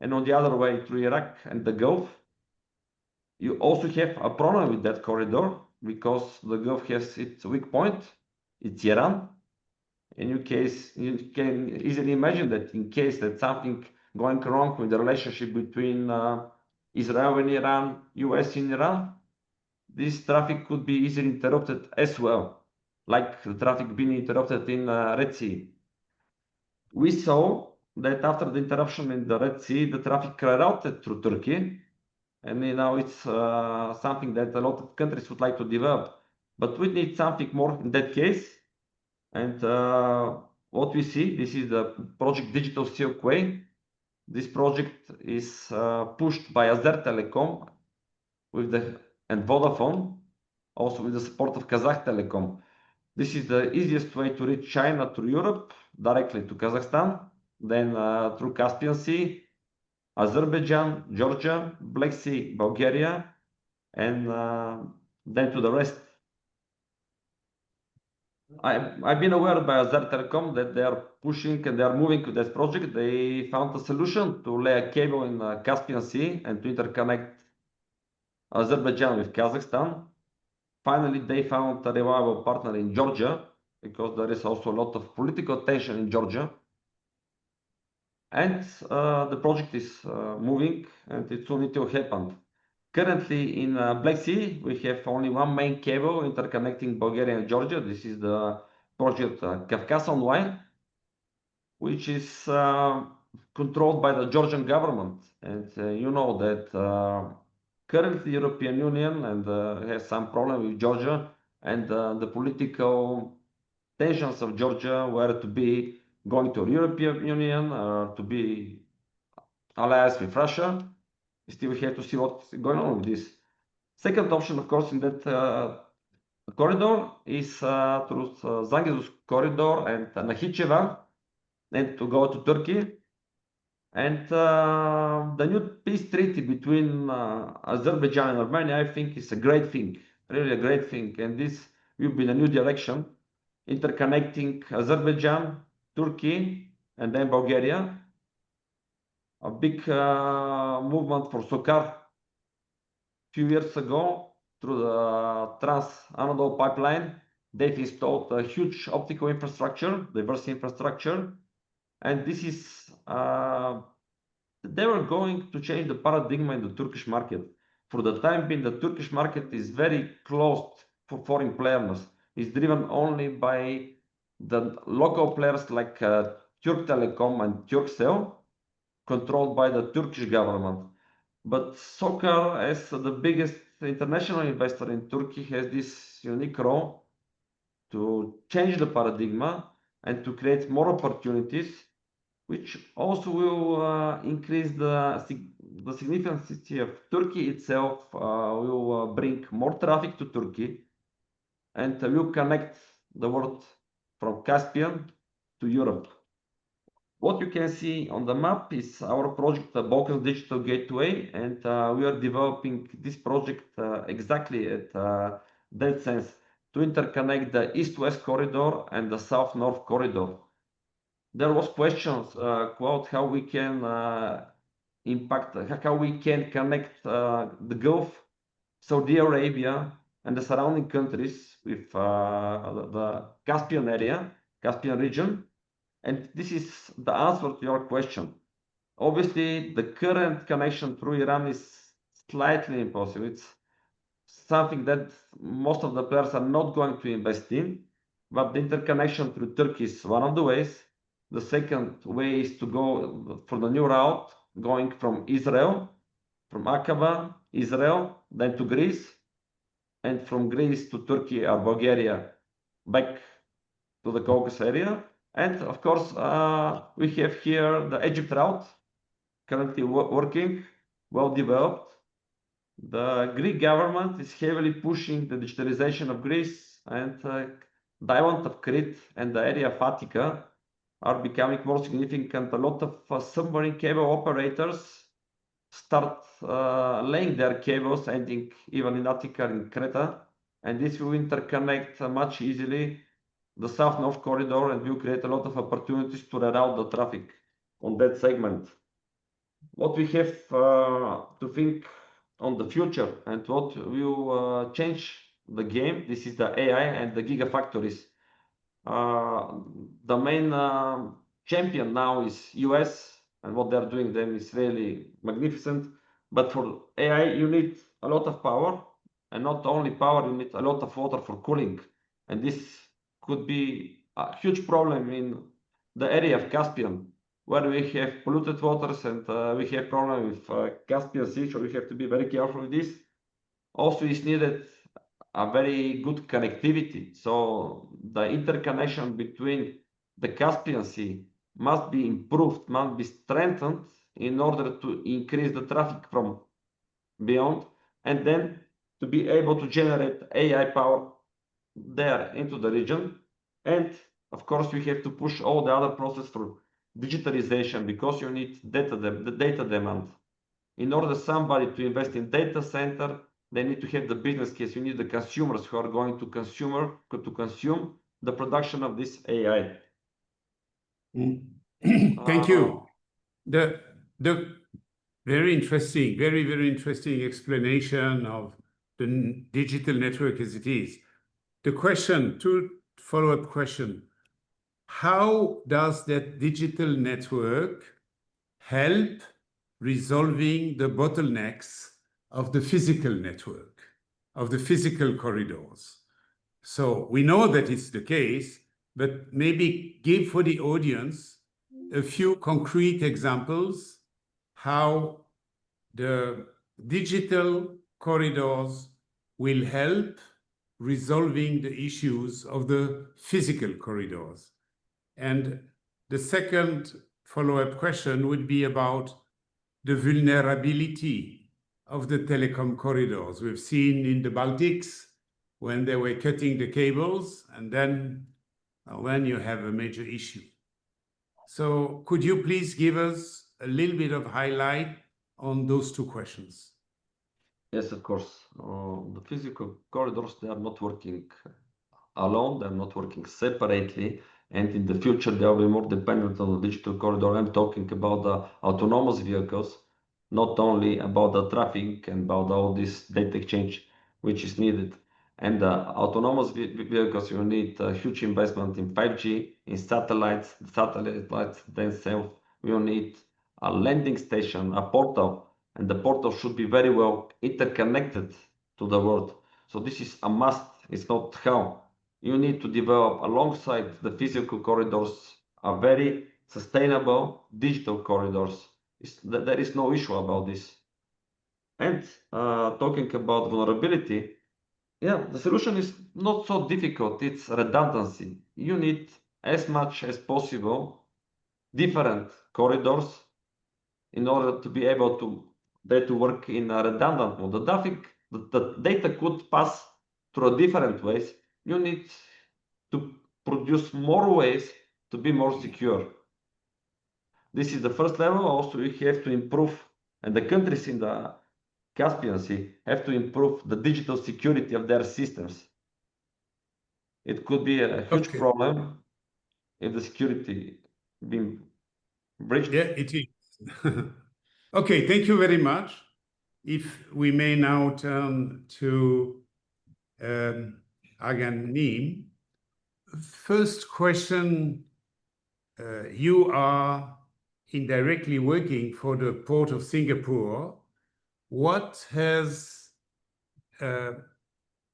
and on the other way through Iraq and the Gulf. You also have a problem with that corridor because the Gulf has its weak point, it's Iran. In case, you can easily imagine that in case that something going wrong with the relationship between Israel and Iran, US and Iran, this traffic could be easily interrupted as well, like the traffic being interrupted in Red Sea. We saw that after the interruption in the Red Sea, the traffic rerouted through Turkey, and now it's something that a lot of countries would like to develop. But we need something more in that case. And what we see, this is the project Digital Silk Way. This project is pushed by Azer Telecom and Vodafone, also with the support of Kazakh Telecom. This is the easiest way to reach China through Europe, directly to Kazakhstan, then through Caspian Sea, Azerbaijan, Georgia, Black Sea, Bulgaria, and then to the rest. I've been aware by Azer Telecom that they are pushing and they are moving to this project. They found a solution to lay a cable in Caspian Sea and to interconnect Azerbaijan with Kazakhstan. Finally, they found a reliable partner in Georgia, because there is also a lot of political tension in Georgia. And the project is moving, and it soon will happen. Currently in Black Sea, we have only one main cable interconnecting Bulgaria and Georgia. This is the project Caucasus Line, which is controlled by the Georgian government. And you know that currently European Union and has some problem with Georgia, and the political tensions of Georgia were to be going to European Union, to be allies with Russia. Still, we have to see what's going on with this. Second option, of course, in that corridor is through Zangizus corridor and Nakhicheva, and to go to Turkey. And the new peace treaty between Azerbaijan and Armenia, I think, is a great thing, really a great thing. And this will be the new direction, interconnecting Azerbaijan, Turkey, and then Bulgaria. A big movement for Sokar few years ago through the Trans-Anadolu pipeline. They've installed a huge optical infrastructure, diverse infrastructure, and this is they were going to change the paradigm in the Turkish market. For the time being, the Turkish market is very closed for foreign players. It's driven only by the local players like Türk Telekom and Turkcell, controlled by the Turkish government. But Sokar, as the biggest international investor in Turkey, has this unique role to change the paradigm and to create more opportunities, which also will increase the significance of Turkey itself, will bring more traffic to Turkey, and will connect the world from Caspian to Europe. What you can see on the map is our project, the Balkan Digital Gateway, and we are developing this project exactly at that sense, to interconnect the East-West corridor and the South-North corridor. There was questions, Claude, how we can impact, how we can connect the Gulf, Saudi Arabia, and the surrounding countries with the Caspian area, Caspian region. And this is the answer to your question. Obviously, the current connection through Iran is slightly impossible. It's something that most of the players are not going to invest in, but the interconnection through Turkey is one of the ways. The second way is to go for the new route, going from Israel, from Aqaba, Israel, then to Greece, and from Greece to Turkey or Bulgaria, back to the Caucasus area. And of course, we have here the Egypt route, currently working, well developed. The Greek government is heavily pushing the digitalization of Greece, and the island of Crete and the area of Attica are becoming more significant. A lot of submarine cable operators start laying their cables, ending even in Attica and Crete, and this will interconnect much easily the South-North corridor, and will create a lot of opportunities to reroute the traffic on that segment. What we have to think on the future and what will change the game, this is the AI and the gigafactories. The main champion now is US, and what they're doing then is really magnificent. But for AI, you need a lot of power, and not only power, you need a lot of water for cooling. And this could be a huge problem in the area of Caspian, where we have polluted waters, and we have problem with Caspian Sea, so we have to be very careful with this. Also, is needed a very good connectivity. So the interconnection between the Caspian Sea must be improved, must be strengthened in order to increase the traffic from beyond, and then to be able to generate AI power there into the region. And of course, we have to push all the other process for digitalization, because you need the data demand. In order somebody to invest in data center, they need to have the business case. You need the consumers who are going to consume the production of this AI. Thank you. The very interesting, very interesting explanation of the digital network as it is. The question, two follow-up question. How does that digital network help resolving the bottlenecks of the physical network, of the physical corridors? So we know that it's the case, but maybe give for the audience a few concrete examples how the digital corridors will help resolving the issues of the physical corridors. And the second follow-up question would be about the vulnerability of the telecom corridors. We've seen in the Baltics when they were cutting the cables, and then you have a major issue. So could you please give us a little bit of highlight on those two questions? Yes, of course. The physical corridors, they are not working alone, they're not working separately, and in the future they will be more dependent on the digital corridor. I'm talking about the autonomous vehicles, not only about the traffic and about all this data exchange which is needed. And autonomous vehicles, you need a huge investment in 5G, in satellites, the satellites themselves. You need a landing station, a portal, and the portal should be very well interconnected to the world. So this is a must, it's not how. You need to develop alongside the physical corridors a very sustainable digital corridors. There is no issue about this. And talking about vulnerability, yeah, the solution is not so difficult. It's redundancy. You need as much as possible different corridors in order to be able to work in a redundant mode. The traffic, the data could pass through different ways. You need to produce more ways to be more secure. This is the first level. Also, we have to improve, and the countries in the Caspian Sea have to improve the digital security of their systems. It could be a huge problem if the security being breached. Yeah, it is. Okay, thank you very much. If we may now turn to Aiganym. First question, you are indirectly working for the Port of Singapore. What has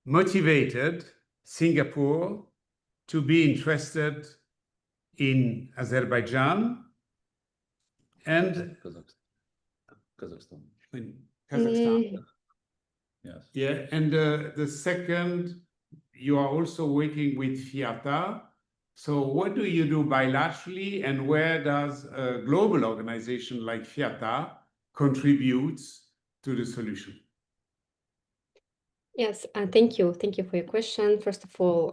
motivated Singapore to be interested in Azerbaijan and Kazakhstan. in Kazakhstan? Yes. Yeah, and the second, you are also working with FIATA. So what do you do bilaterally, and where does a global organization like FIATA contribute to the solution? Yes, thank you. Thank you for your question. First of all,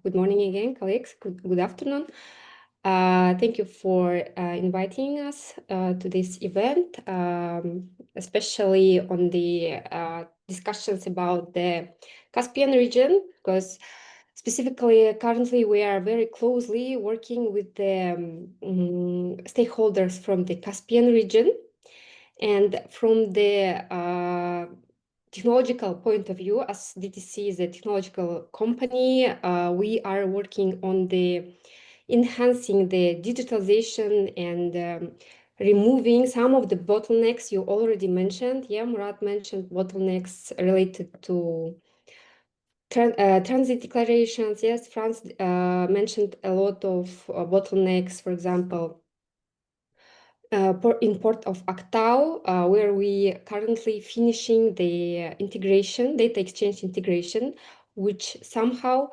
good morning again, colleagues. Good afternoon. Thank you for inviting us to this event, especially on the discussions about the Caspian region, because specifically currently we are very closely working with the stakeholders from the Caspian region, and from the technological point of view, as DTC is a technological company, we are working on the enhancing the digitalization and removing some of the bottlenecks you already mentioned. Yeah, Murat mentioned bottlenecks related to transit declarations. Yes, Franz mentioned a lot of bottlenecks, for example, in port of Aktau, where we currently finishing the integration, data exchange integration, which somehow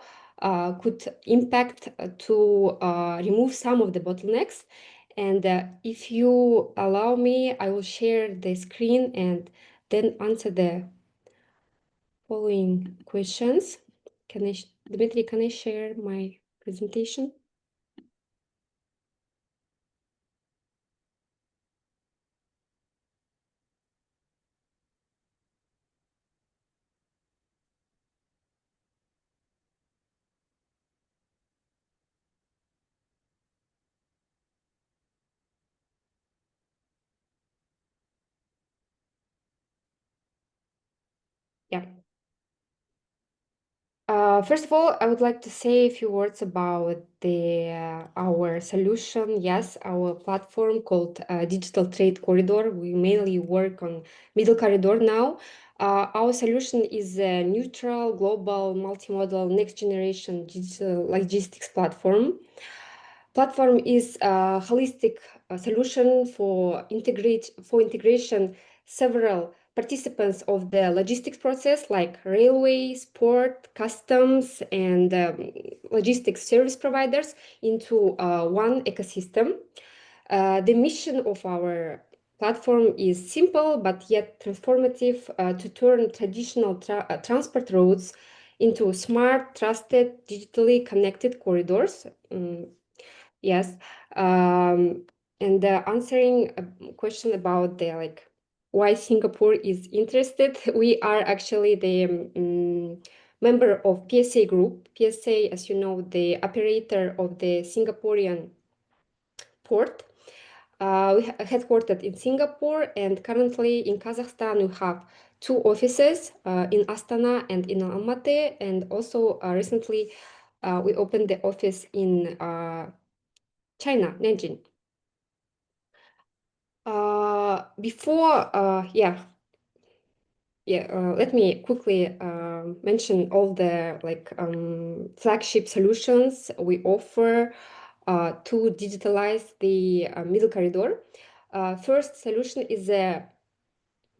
could impact to remove some of the bottlenecks. And if you allow me, I will share the screen and then answer the following questions. Dmitry, can I share my presentation? Yeah. First of all, I would like to say a few words about our solution. Yes, our platform called Digital Trade Corridor. We mainly work on Middle Corridor now. Our solution is a neutral, global, multimodal, next generation digital logistics platform. platform is a holistic solution for integration several participants of the logistics process, like railways, port, customs, and logistics service providers into one ecosystem. The mission of our platform is simple but yet transformative, to turn traditional transport routes into smart, trusted, digitally connected corridors. Yes, and answering a question about the why Singapore is interested, we are actually the member of PSA group. PSA, as you know, the operator of the Singaporean port. We headquartered in Singapore, and currently in Kazakhstan we have 2 offices, in Astana and in Almaty, and also recently we opened the office in China, Nanjing. Let me quickly mention all the flagship solutions we offer to digitalize the middle corridor. First solution is a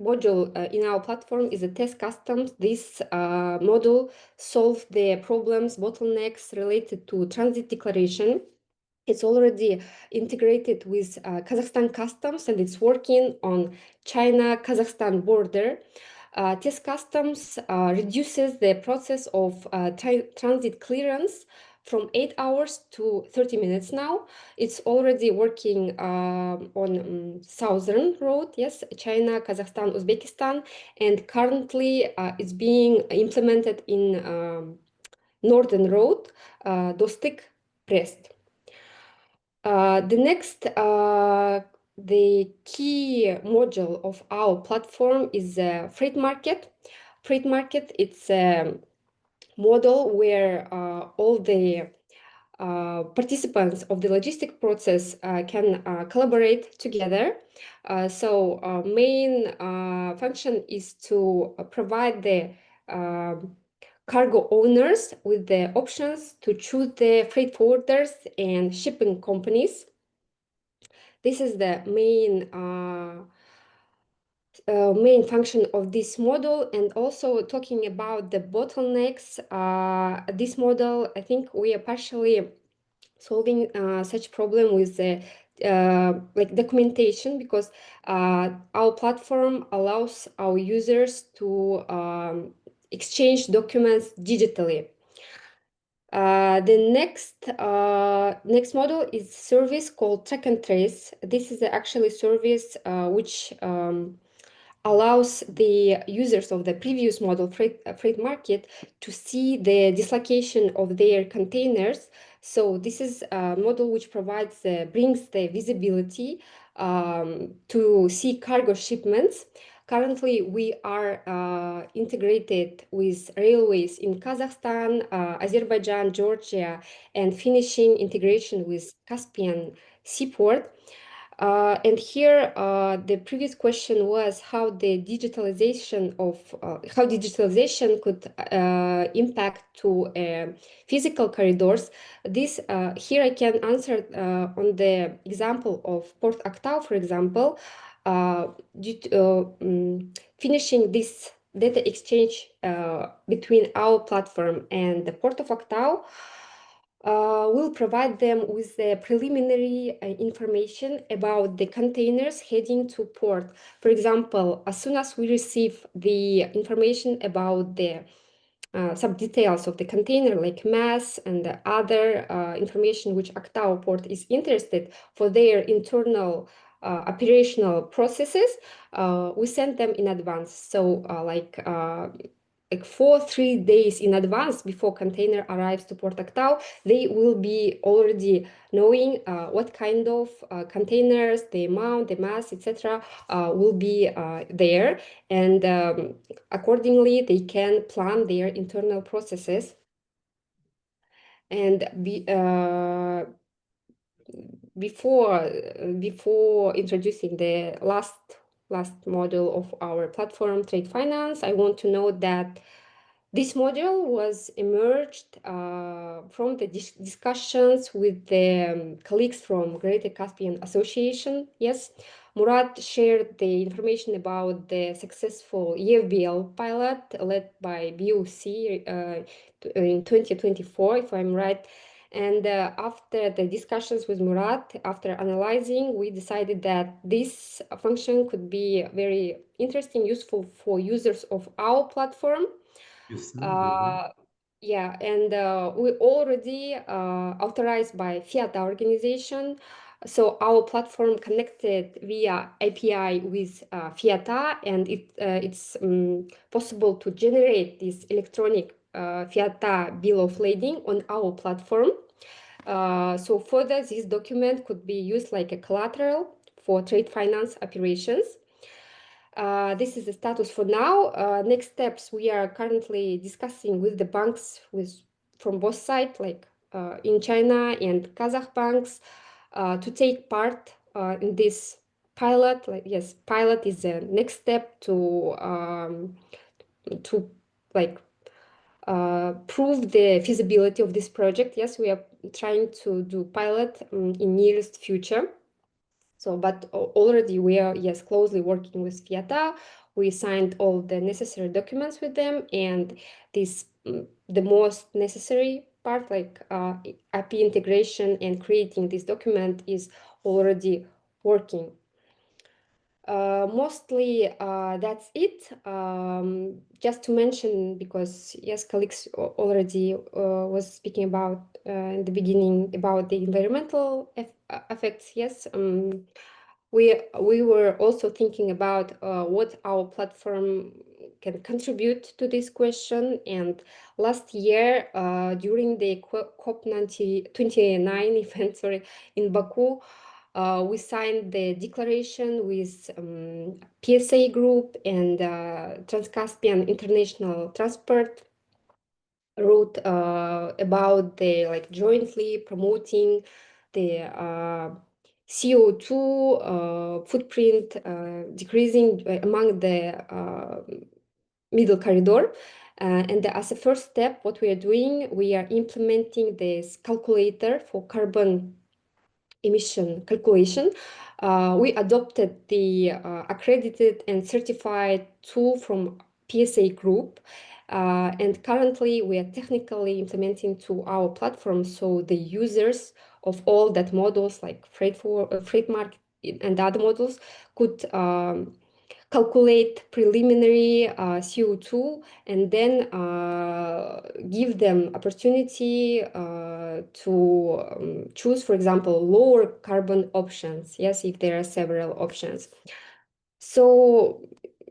module in our platform is a test customs. This module solves the problems, bottlenecks related to transit declaration. It's already integrated with Kazakhstan customs, and it's working on China-Kazakhstan border. Test customs reduces the process of transit clearance from 8 hours to 30 minutes now. It's already working on southern road, yes, China, Kazakhstan, Uzbekistan, and currently it's being implemented in northern road, Dostik, Brest. The next, the key module of our platform is freight market. Freight market, it's a model where all the participants of the logistic process can collaborate together. Main function is to provide the cargo owners with the options to choose the freight forwarders and shipping companies. This is the main function of this model. And also talking about the bottlenecks, this model, I think we are partially solving such problem with the documentation, because our platform allows our users to exchange documents digitally. The next model is service called track and trace. This is actually service which allows the users of the previous model, freight market, to see the dislocation of their containers. So this is a model which provides brings the visibility to see cargo shipments. Currently, we are integrated with railways in Kazakhstan, Azerbaijan, Georgia, and finishing integration with Caspian seaport. And here, the previous question was how the digitalization could impact to physical corridors. This here I can answer on the example of Port Aktau, for example. Due to finishing this data exchange between our platform and the Port of Aktau, will provide them with the preliminary information about the containers heading to port. For example, as soon as we receive the information about the some details of the container, like mass and the other information which Aktau port is interested for their internal operational processes, we send them in advance. So like 3 days in advance before container arrives to Port Aktau, they will be already knowing what kind of containers, the amount, the mass, etc. Will be there, and accordingly they can plan their internal processes. And before introducing the last module of our platform, trade finance, I want to note that This module was emerged from the discussions with the colleagues from Greater Caspian Association. Yes, Murat shared the information about the successful EFBL pilot led by BOC in 2024, if I'm right. And after the discussions with Murat, after analyzing, we decided that this function could be very interesting, useful for users of our platform. Yeah, and we already authorized by FIATA organization. So our platform connected via API with FIATA, and it's possible to generate this electronic FIATA bill of lading on our platform. So further, this document could be used like a collateral for trade finance operations. This is the status for now. Next steps, we are currently discussing with the banks from both sides, like in China and Kazakh banks, to take part in this pilot. Like, yes, pilot is the next step to prove the feasibility of this project. Yes, we are trying to do pilot in nearest future. So, but already we are, yes, closely working with FIATA. We signed all the necessary documents with them, and this the most necessary part, like API integration and creating this document, is already working. Mostly that's it. Just to mention, because yes, colleagues already was speaking about in the beginning about the environmental effects. Yes, we were also thinking about what our platform can contribute to this question. And last year, during the COP29 event, sorry, in Baku, we signed the declaration with PSA Group and Trans-Caspian International Transport Route about the jointly promoting the CO2 footprint decreasing among the middle corridor. And as a first step, what we are doing, we are implementing this calculator for carbon emission calculation. We adopted the accredited and certified tool from PSA Group. And currently we are technically implementing to our platform, so the users of all that models like freight market and other models could calculate preliminary CO2 and then give them opportunity to choose, for example, lower carbon options. Yes, if there are several options. So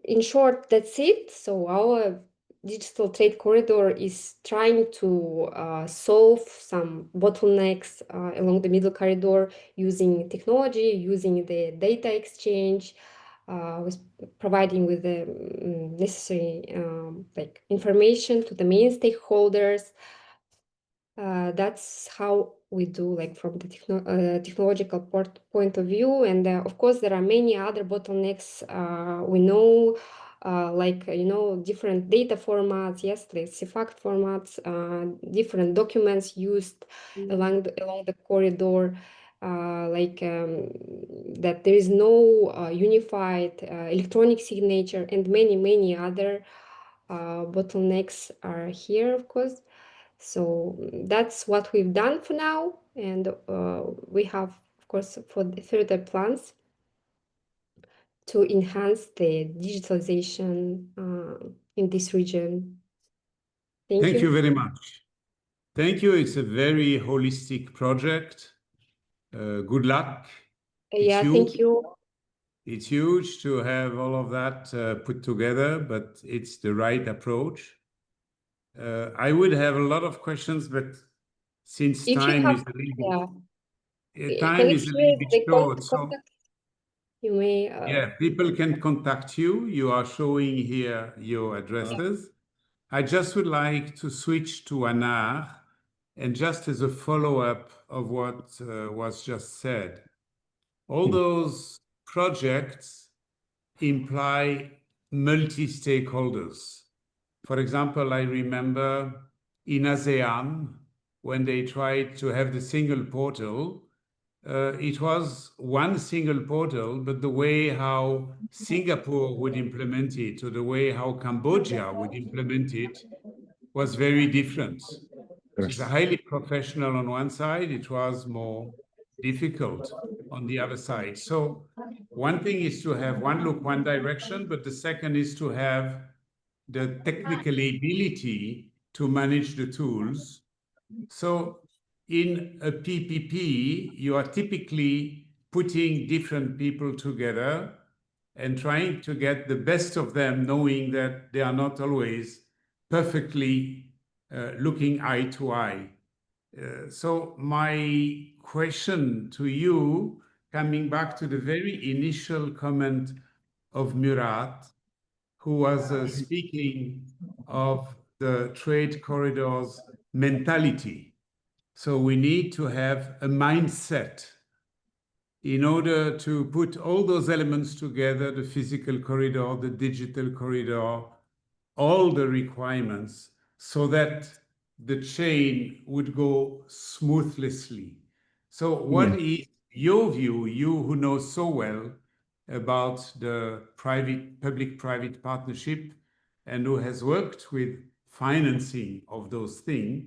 in short, that's it. So our digital trade corridor is trying to solve some bottlenecks along the middle corridor using technology, using the data exchange, with providing with the necessary information to the main stakeholders. That's how we do, from the technological point of view. And of course, there are many other bottlenecks. We know, different data formats, yes, the CFACT formats, different documents used along the corridor, that there is no unified electronic signature, and many other bottlenecks are here, of course. So that's what we've done for now, and we have, of course, for the further plans to enhance the digitalization in this region. Thank you very much. Thank you. It's a very holistic project. Good luck. Yeah, thank you. It's huge to have all of that put together, but it's the right approach. I would have a lot of questions, but since time is a little bit short, so you may. Yeah, people can contact you. You are showing here your addresses. I just would like to switch to Anar, and just as a follow-up of what was just said, all those projects imply multi-stakeholders. For example, I remember in ASEAN, when they tried to have the single portal, it was one single portal, but the way how Singapore would implement it or the way how Cambodia would implement it was very different. So it's a highly professional on one side, it was more difficult on the other side. So one thing is to have one look, one direction, but the second is to have the technical ability to manage the tools. So in a PPP, you are typically putting different people together and trying to get the best of them, knowing that they are not always perfectly looking eye to eye. So my question to you, coming back to the very initial comment of Murat, who was speaking of the trade corridors mentality. So we need to have a mindset in order to put all those elements together, the physical corridor, the digital corridor, all the requirements, so that the chain would go smoothly. So what is your view, you who know so well about the public-private partnership and who has worked with financing of those things,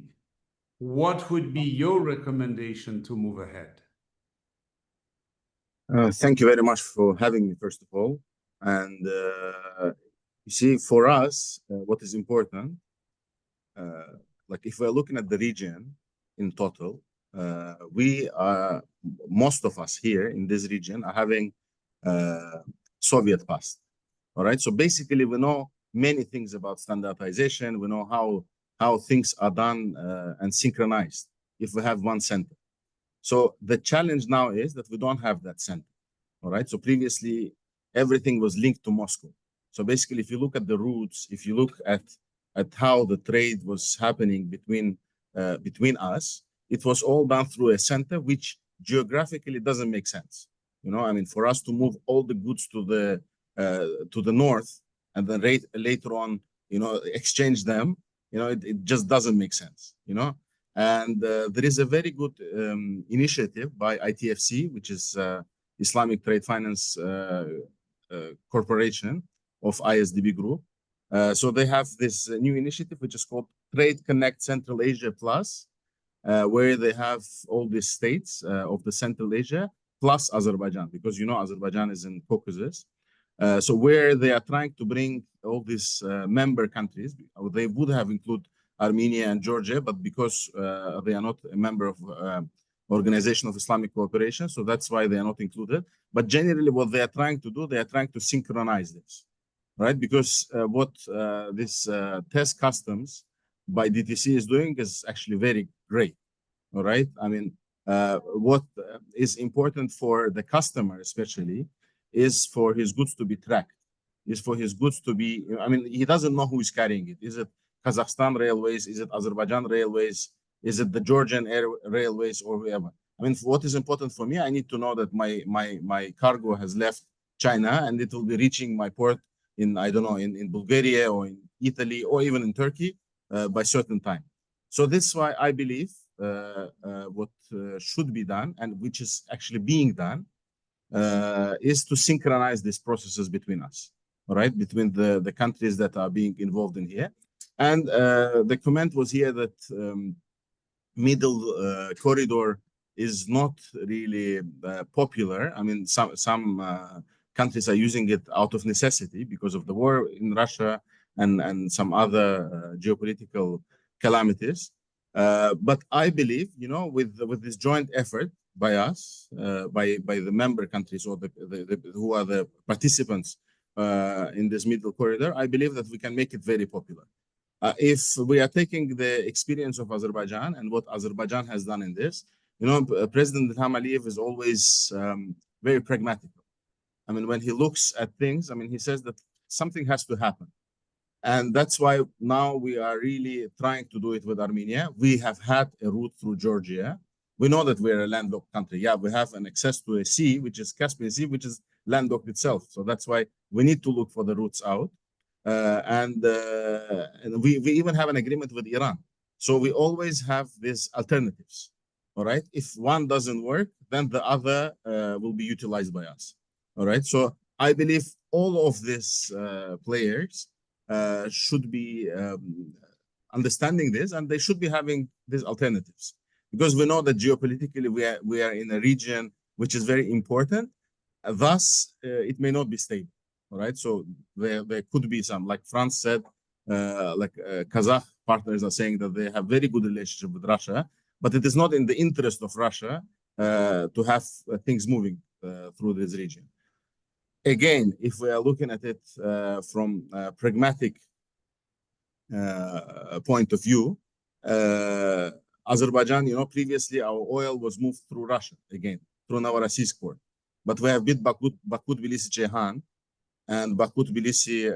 what would be your recommendation to move ahead? Thank you very much for having me, first of all. And you see, for us, what is important, like if we're looking at the region in total, we are, most of us here in this region are having Soviet past. All right. So basically, we know many things about standardization. We know how things are done and synchronized if we have one center. So the challenge now is that we don't have that center. All right. So previously, everything was linked to Moscow. So basically, if you look at the routes, if you look at how the trade was happening between us, it was all done through a center, which geographically doesn't make sense. You know, I mean, for us to move all the goods to the north and then later on, you know, exchange them, you know, it just doesn't make sense. You know, and there is a very good initiative by ITFC, which is Islamic Trade Finance Corporation of ISDB Group. So they have this new initiative, which is called Trade Connect Central Asia Plus, where they have all these states of the Central Asia plus Azerbaijan, because, you know, Azerbaijan is in Caucasus. So where they are trying to bring all these member countries, they would have included Armenia and Georgia, but because they are not a member of Organization of Islamic Cooperation, so that's why they are not included. But generally what they are trying to do, they are trying to synchronize this, right? Because what this test customs by DTC is doing is actually very great, all right? I mean, what is important for the customer especially is for his goods to be tracked, is for his goods to be, I mean, he doesn't know who is carrying it. Is it Kazakhstan Railways? Is it Azerbaijan Railways? Is it the Georgian Railways or whoever? I mean, what is important for me, I need to know that my cargo has left China and it will be reaching my port in, I don't know, in Bulgaria or in Italy or even in Turkey by certain time. So this is why I believe what should be done, and which is actually being done, is to synchronize these processes between us, all right, between the countries that are being involved in here. And the comment was here that middle corridor is not really popular. I mean, some countries are using it out of necessity because of the war in Russia and some other geopolitical calamities. But I believe, you know, with this joint effort by us, by the member countries or who are the participants in this middle corridor, I believe that we can make it very popular. If we are taking the experience of Azerbaijan and what Azerbaijan has done in this, you know, President Ilham Aliyev is always very pragmatic. I mean, when he looks at things, I mean, he says that something has to happen. And that's why now we are really trying to do it with Armenia. We have had a route through Georgia. We know that we're a landlocked country. Yeah, we have an access to a sea, which is Caspian Sea, which is landlocked itself. So that's why we need to look for the routes out. and we even have an agreement with Iran. So we always have these alternatives. All right. If one doesn't work, then the other will be utilized by us. All right. So I believe all of these players should be understanding this, and they should be having these alternatives, because we know that geopolitically we are in a region which is very important. Thus, it may not be stable. All right. So there could be some, like Franz said, Kazakh partners are saying that they have very good relationship with Russia, but it is not in the interest of Russia to have things moving through this region. Again, if we are looking at it from a pragmatic point of view, Azerbaijan, previously our oil was moved through Russia, again, through Novorossiysk port. But we have built Baku Tbilisi Ceyhan and Baku Tbilisi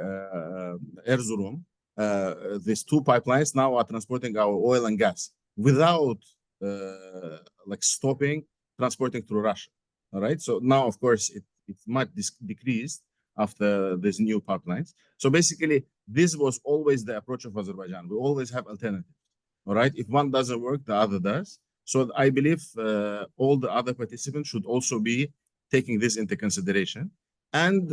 Erzurum. These two pipelines now are transporting our oil and gas without stopping transporting through Russia. All right. So now, of course, it's much decreased after these new pipelines. So basically, this was always the approach of Azerbaijan. We always have alternatives. All right. If one doesn't work, the other does. So I believe all the other participants should also be taking this into consideration. And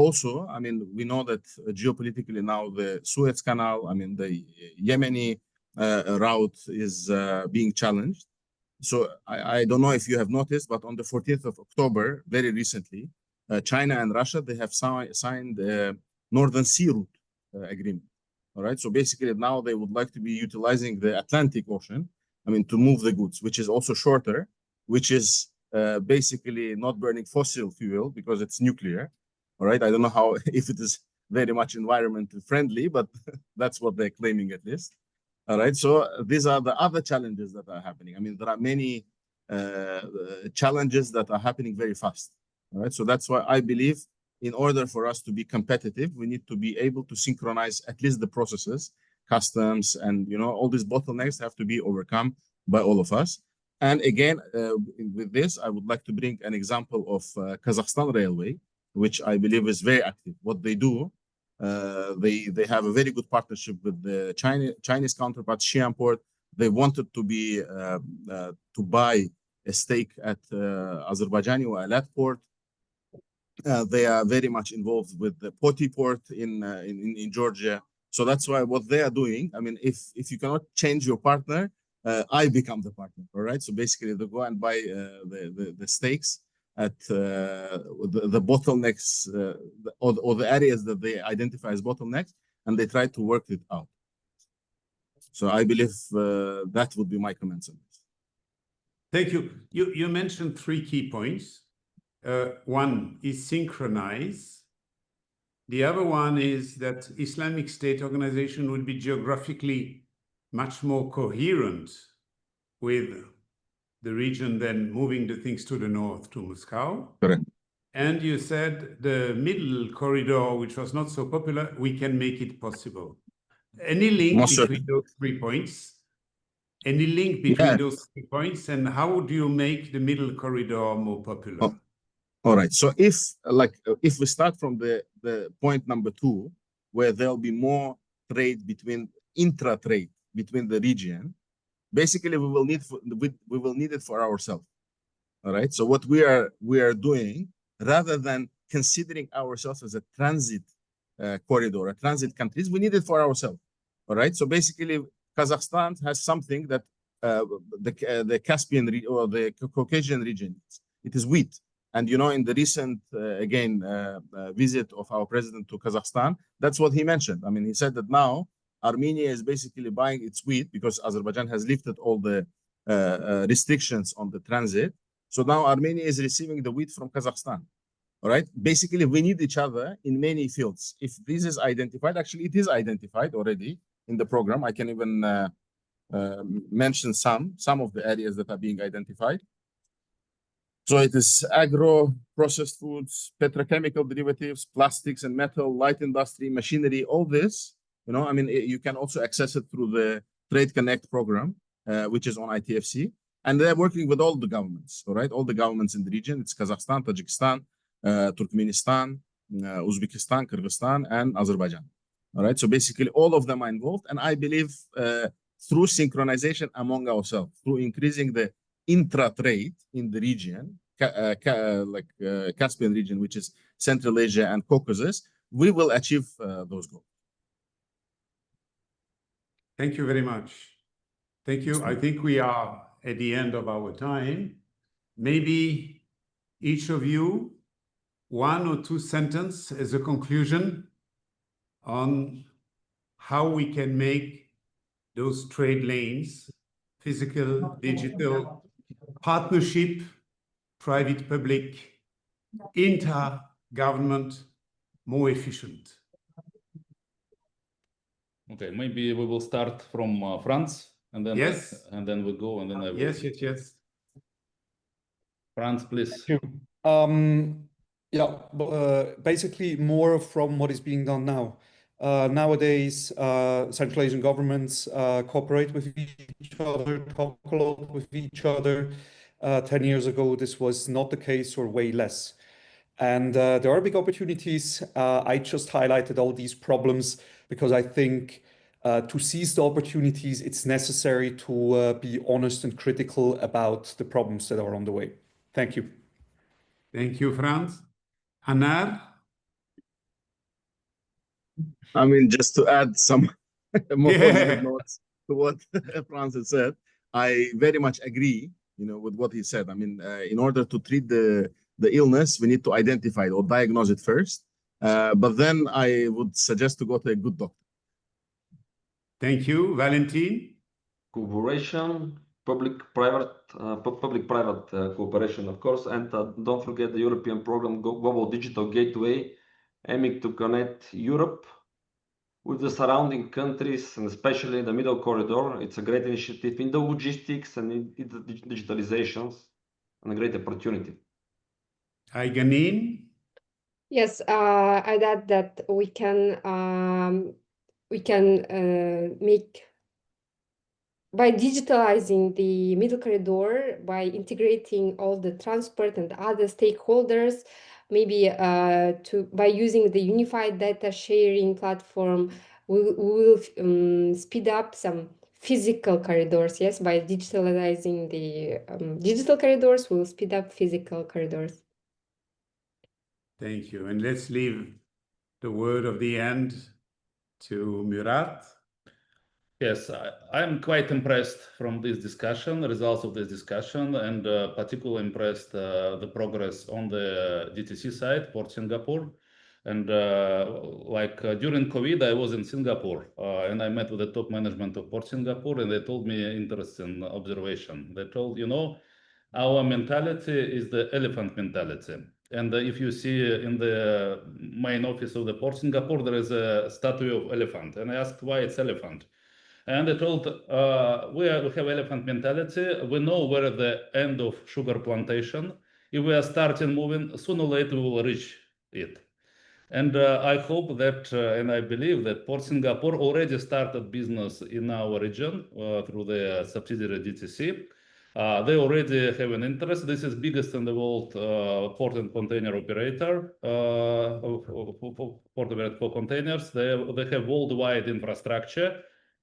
also, I mean, we know that geopolitically now the Suez Canal, I mean, the Yemeni route is being challenged. So I don't know if you have noticed, but on the 14th of October, very recently, China and Russia, they have signed a Northern Sea Route agreement. All right. So basically now they would like to be utilizing the Atlantic Ocean, I mean, to move the goods, which is also shorter, which is basically not burning fossil fuel because it's nuclear. All right. I don't know how, if it is very much environmentally friendly, but that's what they're claiming at least. All right. So these are the other challenges that are happening. I mean, there are many challenges that are happening very fast. All right. So that's why I believe in order for us to be competitive, we need to be able to synchronize at least the processes, customs, and all these bottlenecks have to be overcome by all of us. And again, with this, I would like to bring an example of Kazakhstan Railway, which I believe is very active. What they do, they have a very good partnership with the Chinese counterpart, Xi'an Port. They wanted to be to buy a stake at Azerbaijani or Alat Port. They are very much involved with the Poti Port in Georgia. So that's why what they are doing. I mean, if you cannot change your partner, I become the partner. All right. So basically, they go and buy the stakes at the bottlenecks or the areas that they identify as bottlenecks, and they try to work it out. So I believe that would be my comments on this. Thank you. You mentioned 3 key points. One is synchronize. The other one is that Islamic State organization would be geographically much more coherent with the region than moving the things to the north to Moscow. Correct. And you said the middle corridor, which was not so popular, we can make it possible. Any link between those 3 points? Any link between those 3 points? And how do you make the middle corridor more popular? Oh. All right. So if we start from the point number 2, where there'll be more trade intra-trade between the region, basically we will need it for ourselves. All right. So what we are doing, rather than considering ourselves as a transit corridor, a transit countries, we need it for ourselves. All right. So basically, Kazakhstan has something that the Caspian or the Caucasian region, it is wheat. And in the recent visit of our president to Kazakhstan, that's what he mentioned. I mean, he said that now Armenia is basically buying its wheat because Azerbaijan has lifted all the restrictions on the transit. So now Armenia is receiving the wheat from Kazakhstan. All right. Basically, we need each other in many fields. If this is identified, actually, it is identified already in the program. I can even mention some of the areas that are being identified. So it is agro, processed foods, petrochemical derivatives, plastics and metal, light industry, machinery, all this. I mean, you can also access it through the Trade Connect program, which is on ITFC. And they're working with all the governments, all right? All the governments in the region. It's Kazakhstan, Tajikistan, Turkmenistan, Uzbekistan, Kyrgyzstan, and Azerbaijan. All right, so basically all of them are involved, and I believe through synchronization among ourselves, through increasing the intra-trade in the region, Caspian region, which is Central Asia and Caucasus, we will achieve those goals. Thank you very much. Thank you. I think we are at the end of our time. Maybe each of you, 1 or 2 sentences as a conclusion on how we can make those trade lanes, physical, digital, partnership, private, public, inter-government, more efficient. Okay, maybe we will start from Franz, and then Yes, and then we go, and then I will. yes. Franz, please. Thank you. Basically more from what is being done now. Nowadays, Central Asian governments cooperate with each other, talk a lot with each other. 10 years ago, this was not the case, or way less. And there are big opportunities. I just highlighted all these problems because I think to seize the opportunities, it's necessary to be honest and critical about the problems that are on the way. Thank you. Thank you, Franz. Anar? I mean, just to add some more positive notes to what Franz has said, I very much agree, with what he said. I mean, in order to treat the illness, we need to identify it or diagnose it first. But then I would suggest to go to a good doctor. Thank you. Valentin? Cooperation, public-private cooperation, of course, and don't forget the European program, Global Digital Gateway, aiming to connect Europe with the surrounding countries, and especially the Middle Corridor. It's a great initiative in the logistics and in the digitalizations, and a great opportunity. Aiganym? Yes, I'd add that we can make, by digitalizing the Middle Corridor, by integrating all the transport and other stakeholders, maybe by using the unified data sharing platform, we will speed up some physical corridors. Yes, by digitalizing the digital corridors, we'll speed up physical corridors. Thank you. And let's leave the word of the end to Murat. Yes, I'm quite impressed from this discussion, the results of this discussion, and particularly impressed the progress on the DTC side, Port Singapore. And during COVID, I was in Singapore and I met with the top management of Port Singapore, and they told me an interesting observation. They told, our mentality is the elephant mentality. And if you see in the main office of the Port Singapore, there is a statue of elephant. And I asked why it's elephant. And they told, we have elephant mentality. We know where the end of sugar plantation. If we are starting moving, sooner or later we will reach it. And I hope that, and I believe that Port Singapore already started business in our region through the subsidiary DTC. They already have an interest. This is biggest in the world port and container operator for containers. They have worldwide infrastructure.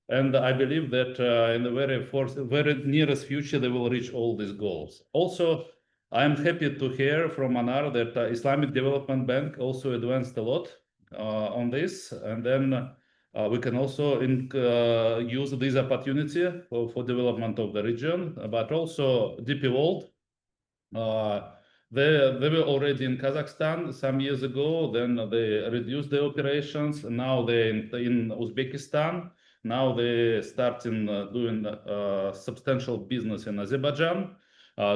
And I believe that in the very nearest future, they will reach all these goals. Also, I'm happy to hear from Anar that Islamic Development Bank also advanced a lot on this. And then we can also use this opportunity for development of the region, but also DP World. They were already in Kazakhstan some years ago. Then they reduced their operations. Now they're in Uzbekistan. Now they start doing substantial business in Azerbaijan.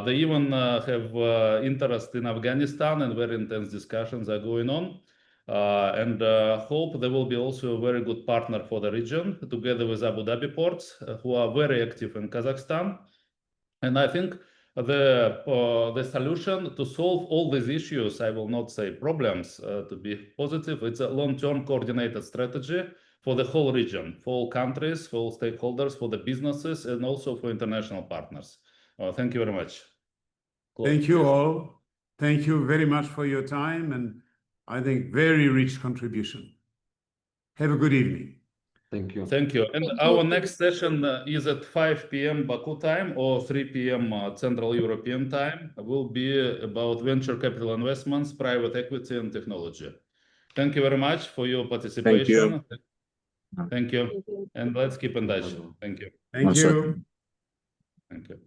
They even have interest in Afghanistan, and very intense discussions are going on. And hope they will be also a very good partner for the region, together with Abu Dhabi ports, who are very active in Kazakhstan. And I think the solution to solve all these issues, I will not say problems, to be positive, it's a long-term coordinated strategy for the whole region, for all countries, for all stakeholders, for the businesses, and also for international partners. Thank you very much. Claude. Thank you all. Thank you very much for your time. And I think, very rich contribution. Have a good evening. Thank you. Thank you. And Thank our you. next session is at 5 p.m. Baku time or 3 p.m. Central European time. Will be about venture capital investments, private equity, and technology. Thank you very much for your participation. Thank you. Thank you. And let's keep in touch. Thank you. Thank you. Also- Thank you.